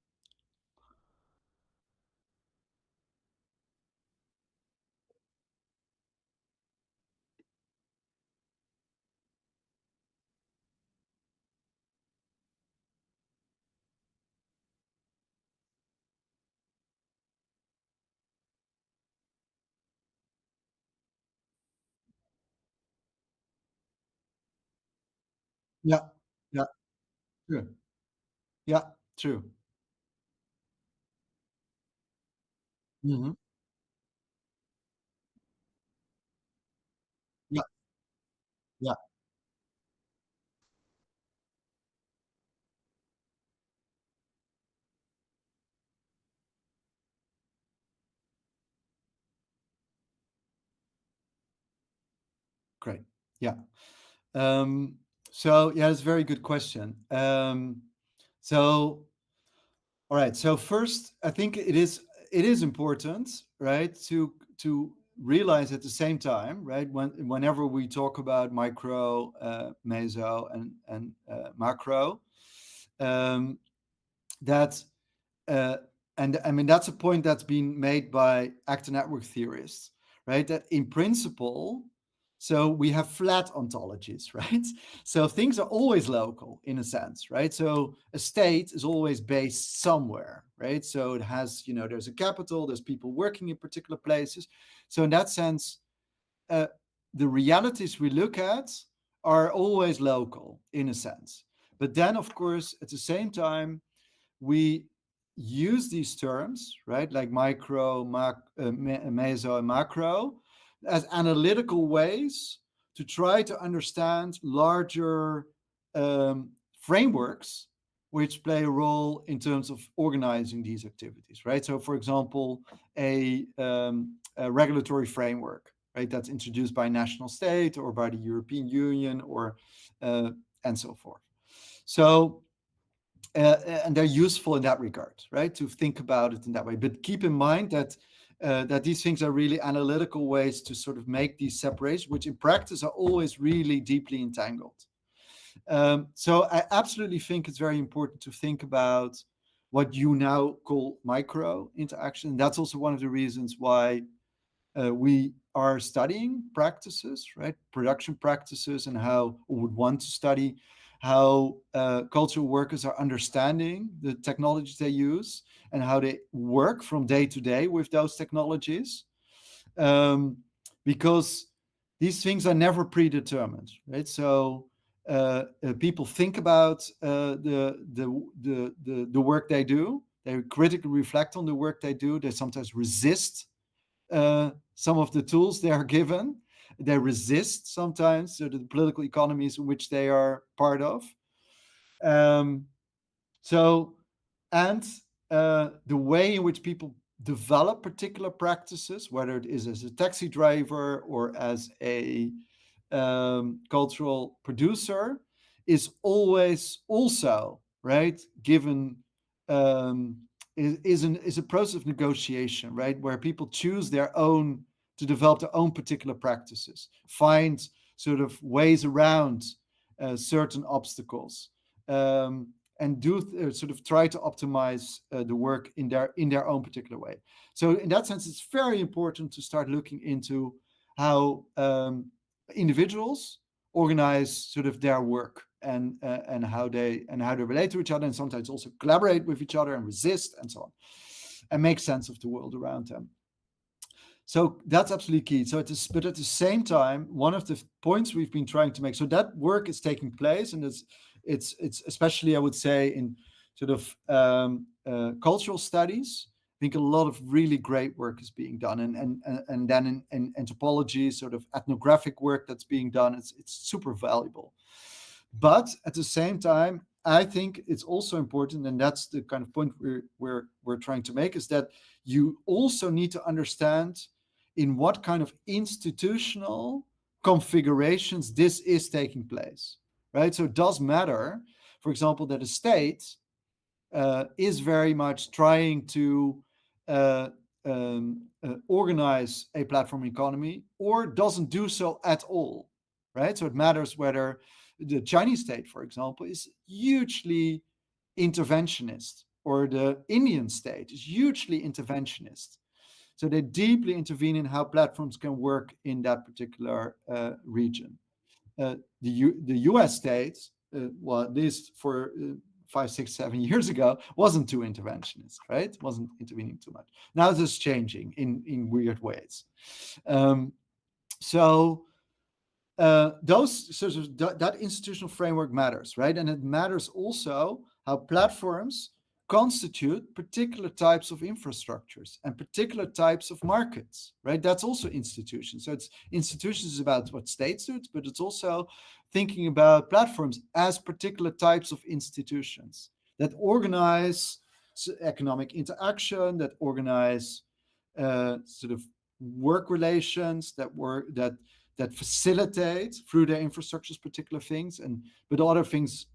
Yeah, yeah, true. Yeah, true. Hmm. Yeah, yeah, great. Yeah. Um, so yeah, it's a very good question. So all right. So first, I think it is important, right, to realize at the same time, right, whenever we talk about micro, meso, and macro, um, that uh, and I mean that's a point that's been made by actor network theorists, right? That in principle, so we have flat ontologies, right? So things are always local in a sense, right? So a state is always based somewhere, right? So it has, there's a capital, there's people working in particular places. So in that sense, uh, the realities we look at are always local in a sense. But then, of course, at the same time, we use these terms, right, like micro, meso, and macro, as analytical ways to try to understand larger frameworks which play a role in terms of organizing these activities, right? So, for example, a regulatory framework, right, that's introduced by a national state or by the European Union, or and so forth. So and they're useful in that regard, right? To think about it in that way. But keep in mind that these things are really analytical ways to sort of make these separations, which in practice are always really deeply entangled. So I absolutely think it's very important to think about what you now call micro interaction. That's also one of the reasons why we are studying practices, right? Production practices, and how we would want to study how cultural workers are understanding the technologies they use and how they work from day to day with those technologies. Because these things are never predetermined, right? So people think about the work they do. They critically reflect on the work they do. They sometimes resist some of the tools they are given, they resist sometimes to the political economies in which they are part of. Um, so, and the way in which people develop particular practices, whether it is as a taxi driver or as a cultural producer, is always also right given um, is a process of negotiation, right, where people choose their own to develop their own particular practices, find sort of ways around certain obstacles, um, and do sort of try to optimize the work in their own particular way. So in that sense, it's very important to start looking into how individuals organize sort of their work and how they relate to each other, and sometimes also collaborate with each other and resist and so on, and make sense of the world around them. So that's absolutely key. So but at the same time, one of the points we've been trying to make, so that work is taking place, and it's especially, I would say, in sort of cultural studies. I think a lot of really great work is being done, and then in anthropology, sort of ethnographic work that's being done. It's super valuable. But at the same time, I think it's also important, and that's the kind of point we're trying to make, is that you also need to understand in what kind of institutional configurations this is taking place, right? So it does matter, for example, that a state is very much trying to uh, organize a platform economy or doesn't do so at all, right? So it matters whether the Chinese state, for example, is hugely interventionist, or the Indian state is hugely interventionist. So they deeply intervene in how platforms can work in that particular region. The U.S. states, well, at least for 5, 6, 7 years ago, wasn't too interventionist, right? Wasn't intervening too much. Now this is changing in weird ways. Um, so those sort of that institutional framework matters, right? And it matters also how platforms constitute particular types of infrastructures and particular types of markets, right? That's also institutions. So it's institutions about what states do, but it's also thinking about platforms as particular types of institutions that organize economic interaction, that organize sort of work relations, that facilitate through their infrastructures particular things, and but other things,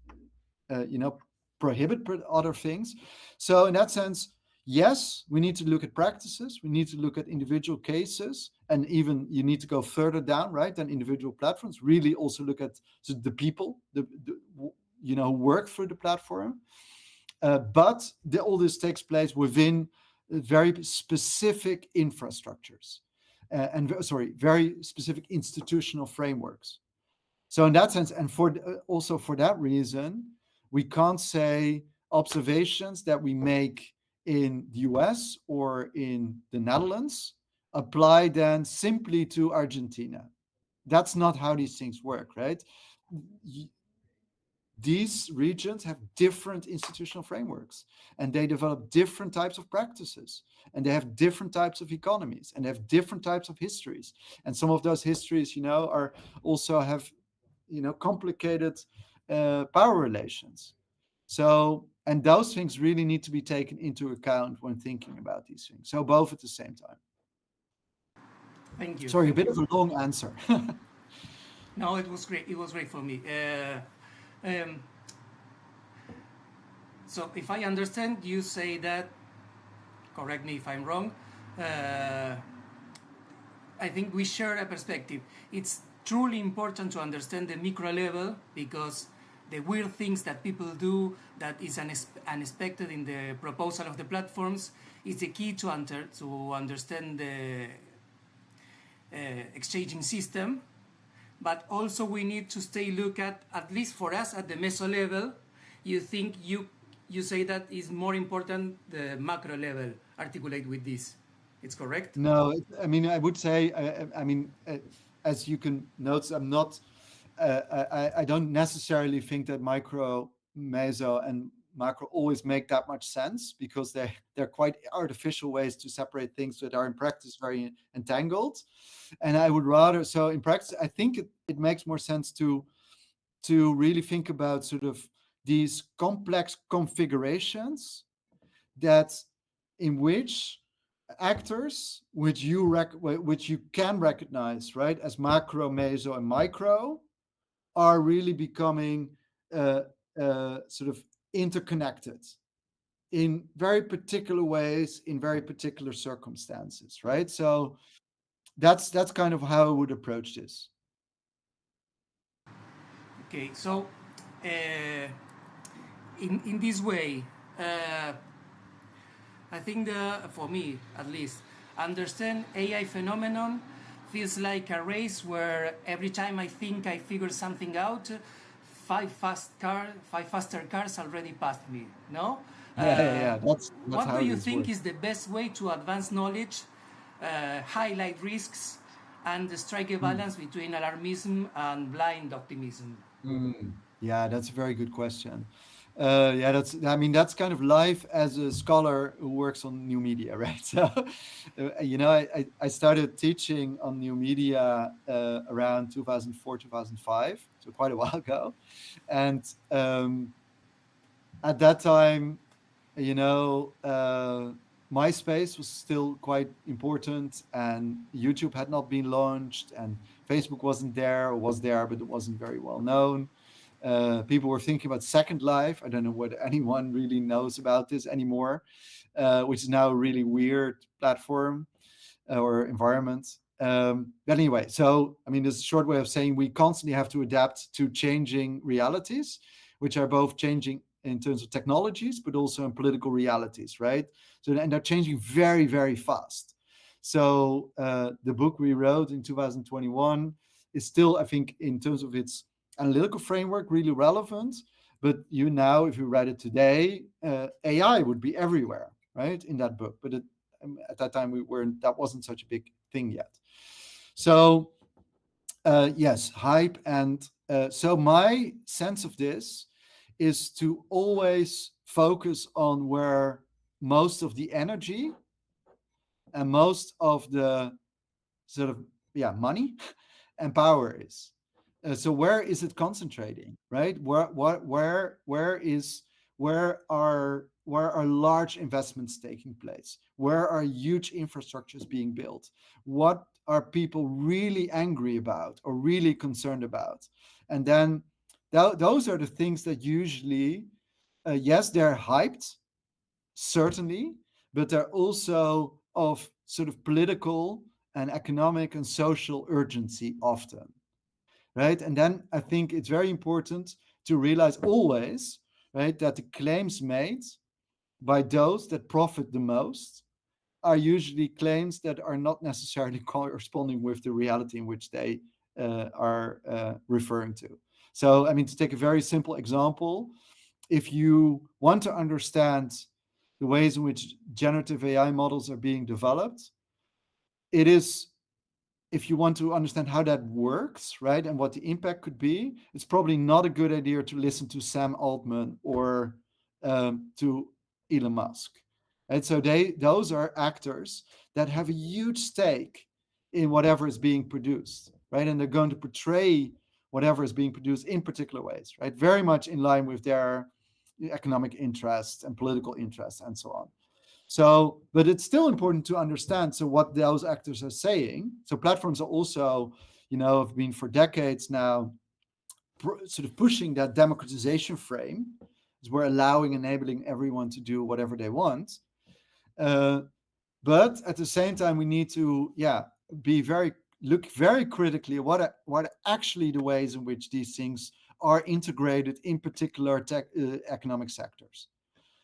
you know, prohibit other things. So in that sense, yes, we need to look at practices, we need to look at individual cases, and even you need to go further down, right, than individual platforms. Really also look at the people, the you know, work through the platform. But all this takes place within very specific infrastructures, very specific institutional frameworks. So in that sense, and also for that reason, we can't say observations that we make in the US or in the Netherlands apply then simply to Argentina. That's not how these things work, right? These regions have different institutional frameworks, and they develop different types of practices, and they have different types of economies, and they have different types of histories. And some of those histories, you know, are also have, you know, complicated power relations. So, and those things really need to be taken into account when thinking about these things. So both at the same time. Thank you. Sorry, a Thank bit you. of a long answer. No, it was great. It was great for me. Um, so, if I understand, you say that, correct me if I'm wrong, I think we share a perspective. It's truly important to understand the micro level, because the weird things that people do that is unexpected in the proposal of the platforms is the key to understand the exchanging system. But also we need to stay look at least for us, at the meso level. You think you say that is more important the macro level, articulate with this. It's correct? No, I mean, I would say, I mean, as you can notice, I'm not, I don't necessarily think that micro, meso, and macro always make that much sense, because they're quite artificial ways to separate things that are in practice very entangled. And I would rather, so in practice, I think it makes more sense to really think about sort of these complex configurations that in which actors which you can recognize, right, as macro, meso, and micro, are really becoming uh, sort of interconnected in very particular ways, in very particular circumstances, right? So that's kind of how I would approach this. Okay, so in this way, uh, I think for me at least, understand AI phenomenon feels like a race where every time I think I figured something out, five faster cars already passed me. No, Yeah. That's what do how you this think works. is the best way to advance knowledge, highlight risks, and strike a Mm. balance between alarmism and blind optimism? Yeah, that's a very good question. Yeah, I mean, that's kind of life as a scholar who works on new media, right? So, I started teaching on new media around 2004, 2005, so quite a while ago. And at that time, you know, MySpace was still quite important, and YouTube had not been launched, and Facebook wasn't there, or was there, but it wasn't very well known. People were thinking about Second Life. I don't know what anyone really knows about this anymore, which is now a really weird platform or environment. But anyway, so I mean, this is a short way of saying we constantly have to adapt to changing realities, which are both changing in terms of technologies, but also in political realities, right? So, and they're changing very, very fast. So, the book we wrote in 2021 is still, I think, in terms of its analytical framework, really relevant. But now, if you read it today, AI would be everywhere, right, in that book. But at that time, that wasn't such a big thing yet. So yes, hype. And so my sense of this is to always focus on where most of the energy and most of the sort of, yeah, money and power is. So where is it concentrating, right? Where are large investments taking place? Where are huge infrastructures being built? What are people really angry about or really concerned about? And then those are the things that usually, yes, they're hyped, certainly, but they're also of sort of political and economic and social urgency often, right? And then I think it's very important to realize always, right, that the claims made by those that profit the most are usually claims that are not necessarily corresponding with the reality in which they are referring to. So, I mean, to take a very simple example, if you want to understand the ways in which generative AI models are being developed, it is, if you want to understand how that works, right, and what the impact could be, it's probably not a good idea to listen to Sam Altman or to Elon Musk. And so those are actors that have a huge stake in whatever is being produced, right? And they're going to portray whatever is being produced in particular ways, right? Very much in line with their economic interests and political interests and so on. So, but it's still important to understand so what those actors are saying. So platforms are also, have been for decades now sort of pushing that democratization frame, as we're allowing, enabling everyone to do whatever they want. Uh, but at the same time, we need to, look very critically at what are actually the ways in which these things are integrated in particular economic sectors.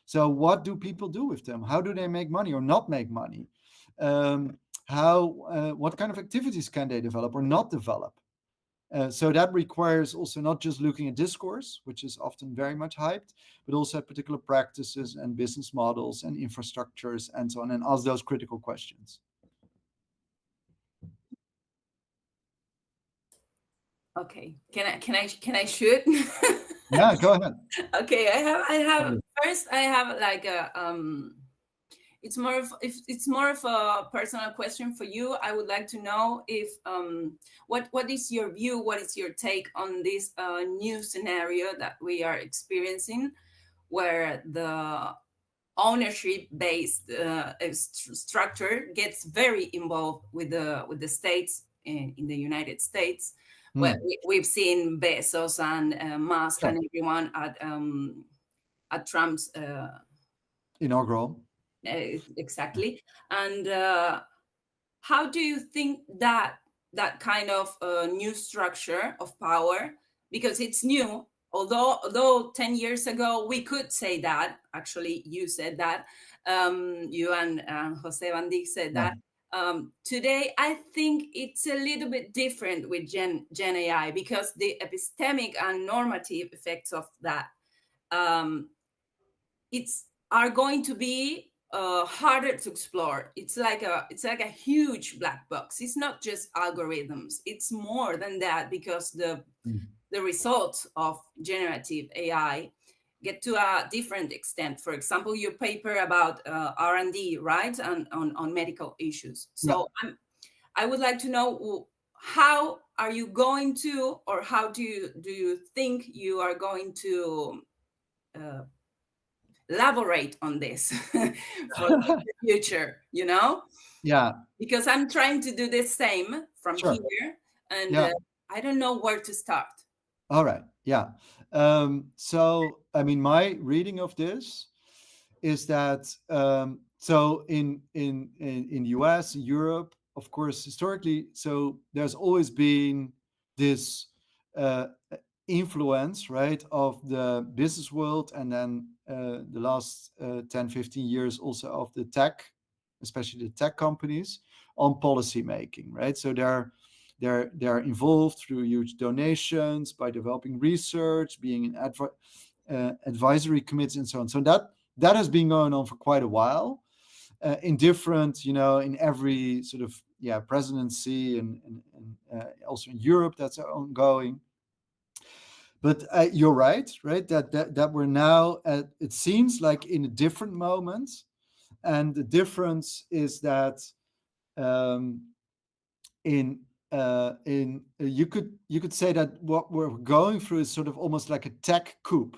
So, what do people do with them? How do they make money or not make money? What kind of activities can they develop or not develop? So that requires also not just looking at discourse, which is often very much hyped, but also at particular practices and business models and infrastructures and so on, and ask those critical questions. Okay. Can I shoot? Yeah, go ahead. Okay, I have Lovely. first I have like a it's more of if it's more of a personal question for you. I would like to know if what is your view, what is your take on this new scenario that we are experiencing, where the ownership based structure gets very involved with the states in the United States, where Hmm. we've seen Bezos and Musk Sure. and everyone at Trump's Inaugural. exactly. And how do you think that that kind of new structure of power, because it's new, although 10 years ago we could say that, actually you said that, you and Jose Van Dijk said Yeah. that, today I think it's a little bit different with Gen AI, because the epistemic and normative effects of that, um, it's are going to be harder to explore. It's like a huge black box. It's not just algorithms. It's more than that, because Mm. the results of generative AI get to a different extent. For example, your paper about R&D, right, and on medical issues. Yeah. So I would like to know, how are you going to, or how do you think you are going to uh, elaborate on this for the future, Yeah. because I'm trying to do the same from Sure. here, and Yeah. I don't know where to start. All right. Yeah. So, I mean, my reading of this is that so in US, Europe, of course, historically, so there's always been this uh, influence, right, of the business world, and then the last 10, 15 years also of the tech, especially the tech companies, on policy making, right? So they're involved through huge donations by developing research, being in advisory committees, and so on. So that has been going on for quite a while, in different, in every sort of presidency, and also in Europe that's ongoing. But you're right, that we're now at, it seems like, in a different moment, and the difference is that um, in you could say that what we're going through is sort of almost like a tech coup,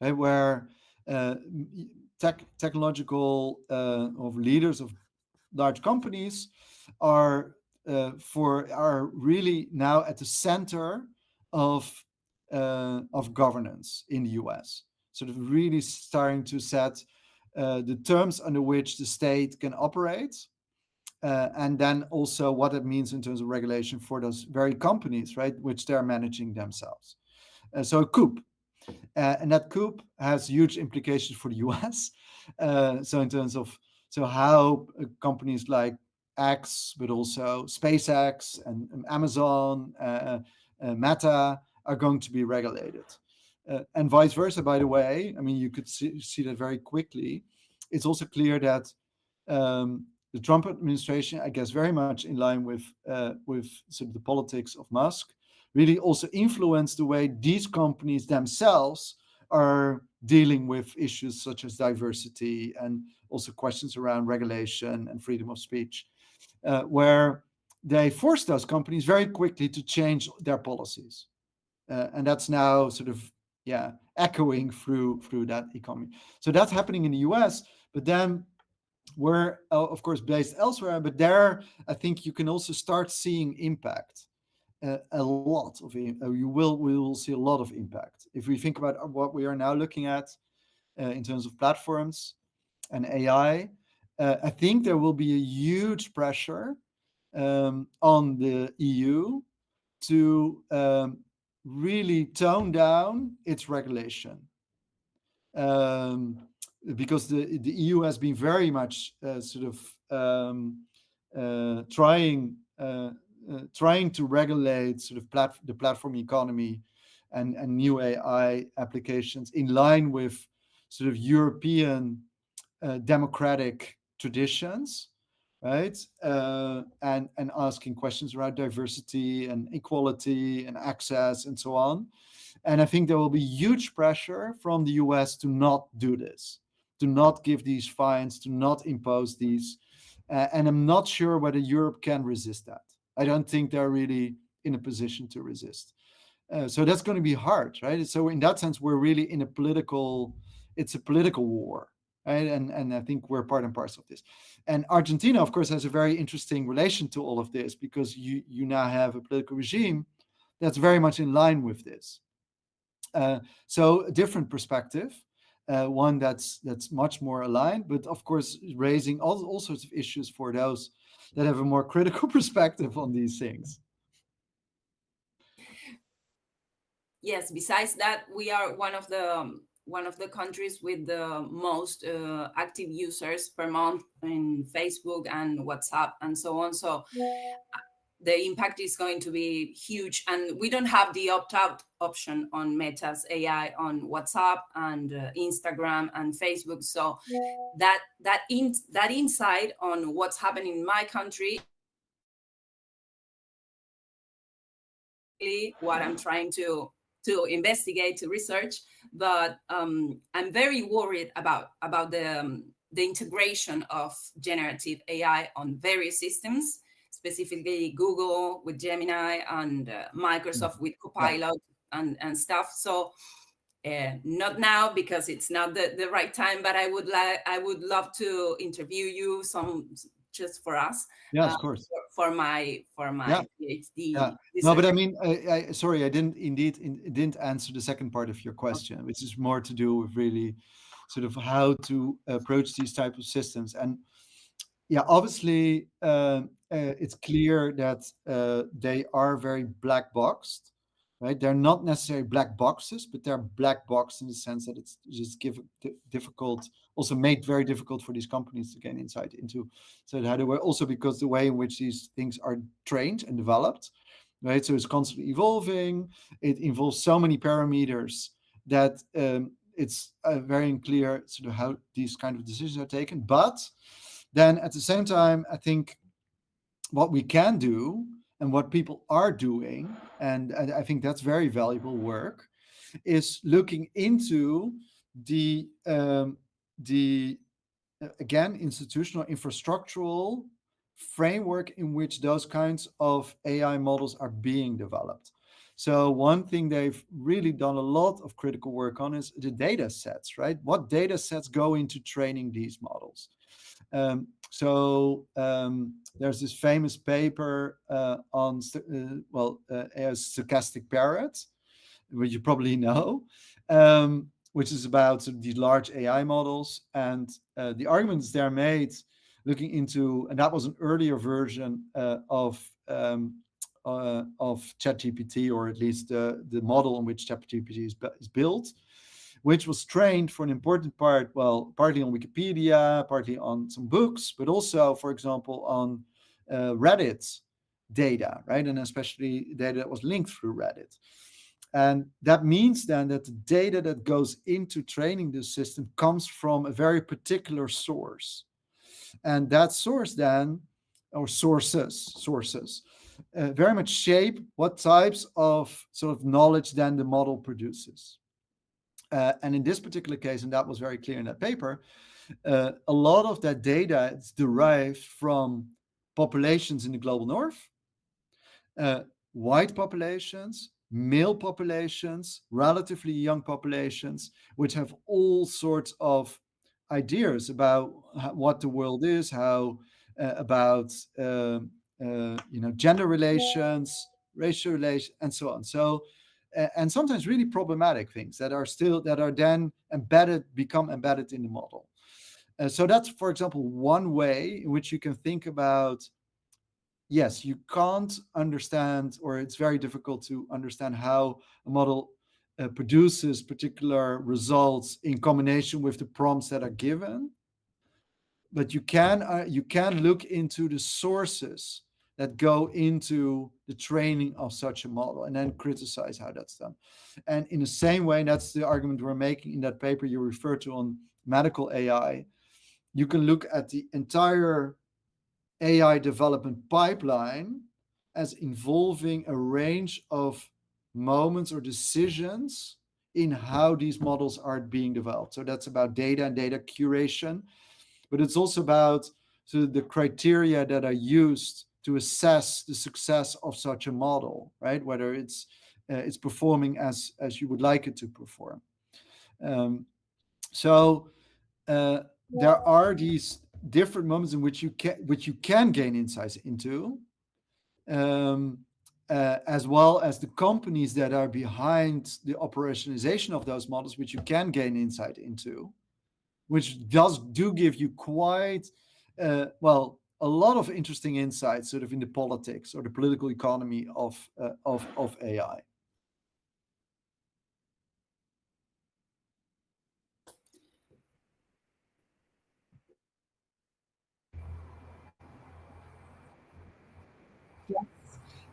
right? Where uh, technological of leaders of large companies are are really now at the center of governance in the US, sort of really starting to set the terms under which the state can operate, and then also what it means in terms of regulation for those very companies, right, which they're managing themselves. So a coup, and that coup has huge implications for the US. So in terms of how companies like X, but also SpaceX and Amazon, Meta are going to be regulated, and vice versa. By the way, I mean, you could see that very quickly. It's also clear that the Trump administration, I guess, very much in line with sort of the politics of Musk, really also influence the way these companies themselves are dealing with issues such as diversity, and also questions around regulation and freedom of speech, where they force those companies very quickly to change their policies. And that's now sort of echoing through that economy. So that's happening in the US, but then we're of course based elsewhere, but there I think you can also start seeing impact, a lot of we will see a lot of impact if we think about what we are now looking at in terms of platforms and AI. I think there will be a huge pressure on the EU to really tone down its regulation, um, because the EU has been very much sort of trying to regulate sort of the platform economy and new AI applications in line with sort of European democratic traditions, right? And asking questions around diversity and equality and access and so on. And I think there will be huge pressure from the US to not do this, to not give these fines, to not impose these. And I'm not sure whether Europe can resist that. I don't think they're really in a position to resist. So that's going to be hard, right? So in that sense, we're really in a political, it's a political war, right? And I think we're part and parcel of this. And Argentina, of course, has a very interesting relation to all of this because you now have a political regime that's very much in line with this. So a different perspective, one that's much more aligned, but of course raising all sorts of issues for those that have a more critical perspective on these things. Yes, besides that, we are one of the countries with the most active users per month in Facebook and WhatsApp and so on. So the impact is going to be huge, and we don't have the opt-out option on Meta's AI on WhatsApp and Instagram and Facebook. So that insight on what's happening in my country, what I'm trying to investigate, to research. But I'm very worried about the integration of generative AI on various systems, specifically Google with Gemini and Microsoft with Copilot and stuff. So not now because it's not the right time, but I would love to interview you some just for us. Yes, of course. For my Yeah. PhD. Yeah. No, but I mean, sorry, I didn't answer the second part of your question, which is more to do with really sort of how to approach these type of systems. And yeah, obviously, it's clear that they are very black boxed, right? They're not necessarily black boxes, but they're black boxed in the sense that it's just difficult, also made very difficult for these companies to gain insight into. So how do we also, because the way in which these things are trained and developed, right? So it's constantly evolving. It involves so many parameters that it's very unclear sort of how these kind of decisions are taken. But then at the same time, I think what we can do and what people are doing, and I think that's very valuable work, is looking into the again institutional infrastructural framework in which those kinds of AI models are being developed. So one thing they've really done a lot of critical work on is the data sets, right? What data sets go into training these models? There's this famous paper on a stochastic parrot, which you probably know, which is about these large AI models. And the arguments they're made looking into, and that was an earlier version of ChatGPT, or at least the model on which ChatGPT is built, which was trained for an important part, well, partly on Wikipedia, partly on some books, but also, for example, on Reddit data, right? And especially data that was linked through Reddit. And that means then that the data that goes into training this system comes from a very particular source. And that source then, or sources, very much shape what types of sort of knowledge then the model produces. And in this particular case, and that was very clear in that paper, a lot of that data is derived from populations in the global north, white populations, male populations, relatively young populations, which have all sorts of ideas about what the world is, how about gender relations, racial relations, and so on. So, and sometimes really problematic things that are then become embedded in the model. So that's, for example, one way in which you can think about. Yes, you can't understand, or it's very difficult to understand how a model produces particular results in combination with the prompts that are given. But you can look into the sources that go into the training of such a model and then criticize how that's done. And in the same way, and that's the argument we're making in that paper you refer to on medical AI, you can look at the entire AI development pipeline as involving a range of moments or decisions in how these models are being developed. So that's about data and data curation, but it's also about sort of the criteria that are used to assess the success of such a model, right? Whether it's performing as you would like it to perform. Um, so there are these different moments in which you can gain insights into, um, as well as the companies that are behind the operationalization of those models, which you can gain insight into, which do give you quite a lot of interesting insights, sort of in the politics or the political economy of AI.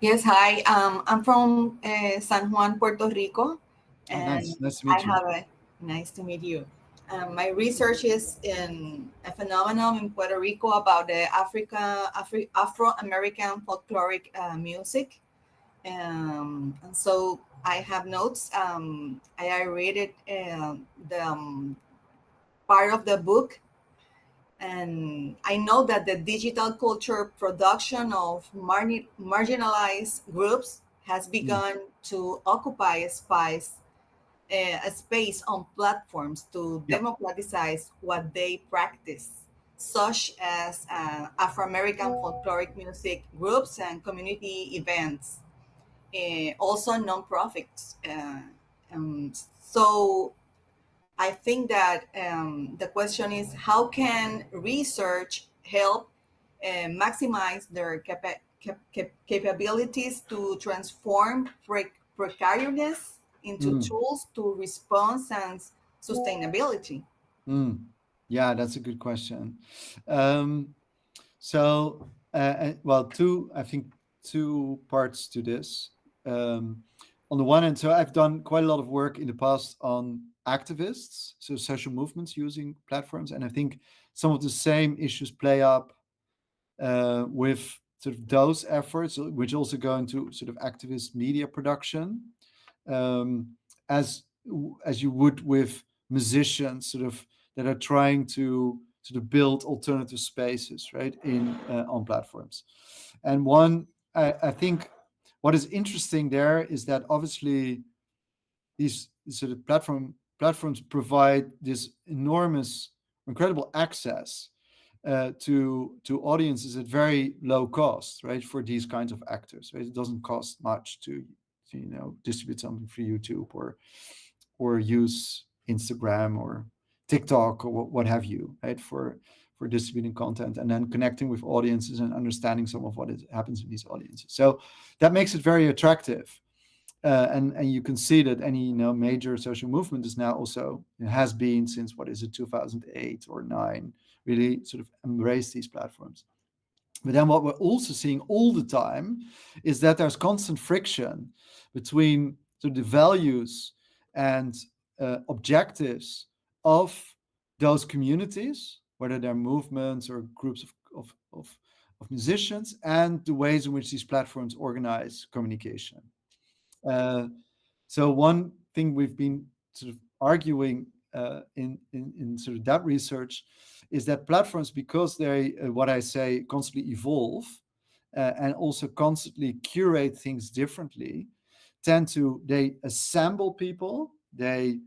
Yes, hi. I'm from San Juan, Puerto Rico, Oh, and nice to I meet you. have a nice to meet you. My research is in a phenomenon in Puerto Rico about the Afro-American folkloric music. And so I have notes. I read it, the part of the book, and I know that the digital culture production of marginalized groups has Mm. begun to occupy a space on platforms to Yeah. democratize what they practice, such as Afro American folkloric music groups and community events, also nonprofits. So I think that the question is, how can research help maximize their capabilities to transform precariousness into Mm. tools to response and sustainability? Mm. Yeah, that's a good question. Um, so, well, I think two parts to this. On the one hand, so I've done quite a lot of work in the past on activists, so social movements using platforms, and I think some of the same issues play up with sort of those efforts, which also go into sort of activist media production, um, as as you would with musicians, sort of that are trying to sort of build alternative spaces, right, in on platforms. And I think what is interesting there is that obviously these sort of platforms provide this enormous, incredible access to audiences at very low cost, right? For these kinds of actors, right? It doesn't cost much to distribute something for YouTube or use Instagram or TikTok or what have you, right? For distributing content and then connecting with audiences and understanding some of what happens in these audiences. So that makes it very attractive. And you can see that any major social movement is now also, it has been since, what is it, 2008 or 9, really sort of embrace these platforms. But then what we're also seeing all the time is that there's constant friction between sort of the values and objectives of those communities, whether they're movements or groups of musicians, and the ways in which these platforms organize communication. Uh, so one thing we've been sort of arguing in sort of that research is that platforms, because they, what I say, constantly evolve and also constantly curate things differently, they assemble people, they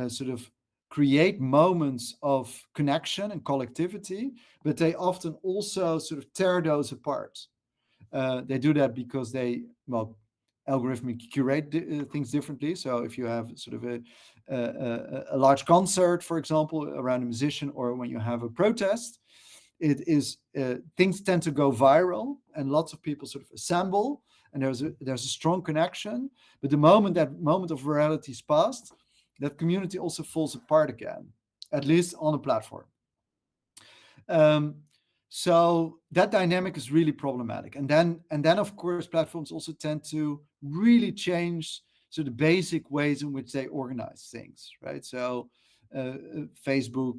sort of create moments of connection and collectivity, but they often also sort of tear those apart. They do that because they, well, algorithmically curate things differently. So if you have sort of a large concert, for example, around a musician, or when you have a protest, it is things tend to go viral, and lots of people sort of assemble, and there's a strong connection. But the moment that moment of virality is passed, that community also falls apart again, at least on a platform. Um, so that dynamic is really problematic. And then of course platforms also tend to really change the basic ways in which they organize things, right? So Facebook,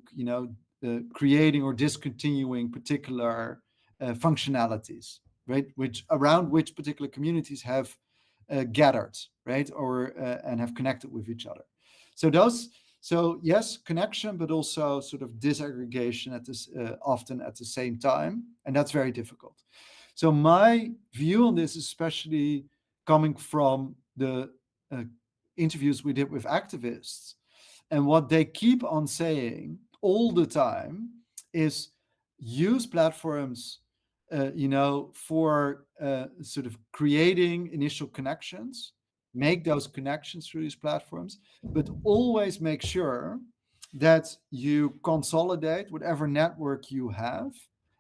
creating or discontinuing particular functionalities, right? Which particular communities have gathered, right? Or and have connected with each other. So those, so yes, connection, but also sort of disaggregation at this often at the same time, and that's very difficult. So my view on this, especially coming from the interviews we did with activists, and what they keep on saying all the time is use platforms, for sort of creating initial connections, make those connections through these platforms, but always make sure that you consolidate whatever network you have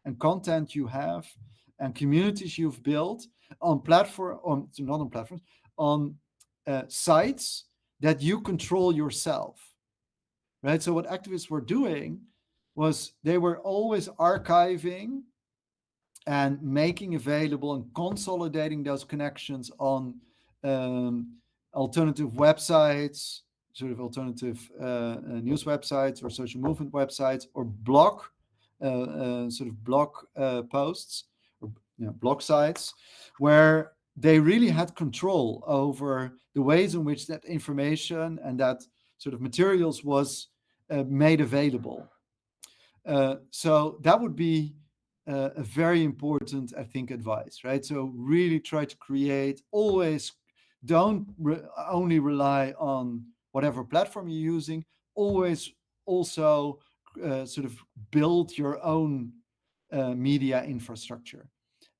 and content you have and communities you've built on platform, on not on platforms, on sites that you control yourself, right? So what activists were doing was they were always archiving and making available and consolidating those connections on um, alternative websites, sort of alternative news websites or social movement websites, or sort of blog posts, or blog sites, where they really had control over the ways in which that information and that sort of materials was made available. So that would be a very important, I think, advice, right? So really try to create, always don't only rely on whatever platform you're using, always also sort of build your own media infrastructure.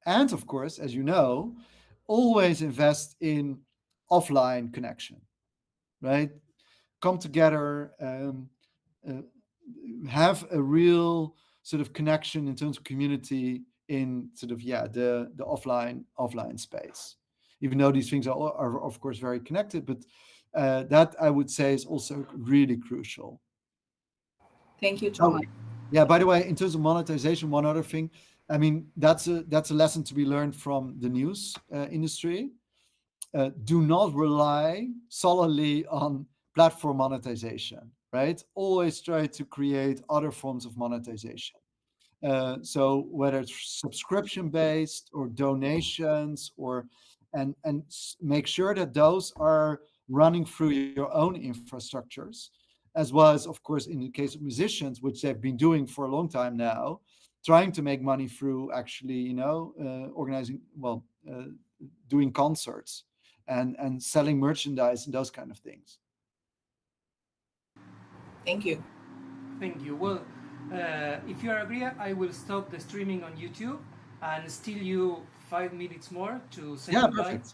And of course, as you know, always invest in offline connection, right? Come together, uh, have a real sort of connection in terms of community in sort of the offline space. Even though these things are of course very connected, but that I would say is also really crucial. Thank you, Oh, Thomas. yeah. By the way, in terms of monetization, one other thing, I mean that's a lesson to be learned from the news industry. Do not rely solely on platform monetization, right? Always try to create other forms of monetization. So whether it's subscription based or donations, or and make sure that those are running through your own infrastructures, as well as of course in the case of musicians, which they've been doing for a long time now, trying to make money through actually organizing, doing concerts and selling merchandise and those kind of things. Thank you. Thank you. Well, if you agree, I will stop the streaming on YouTube and steal you 5 minutes more to say Yeah, goodbye. perfect.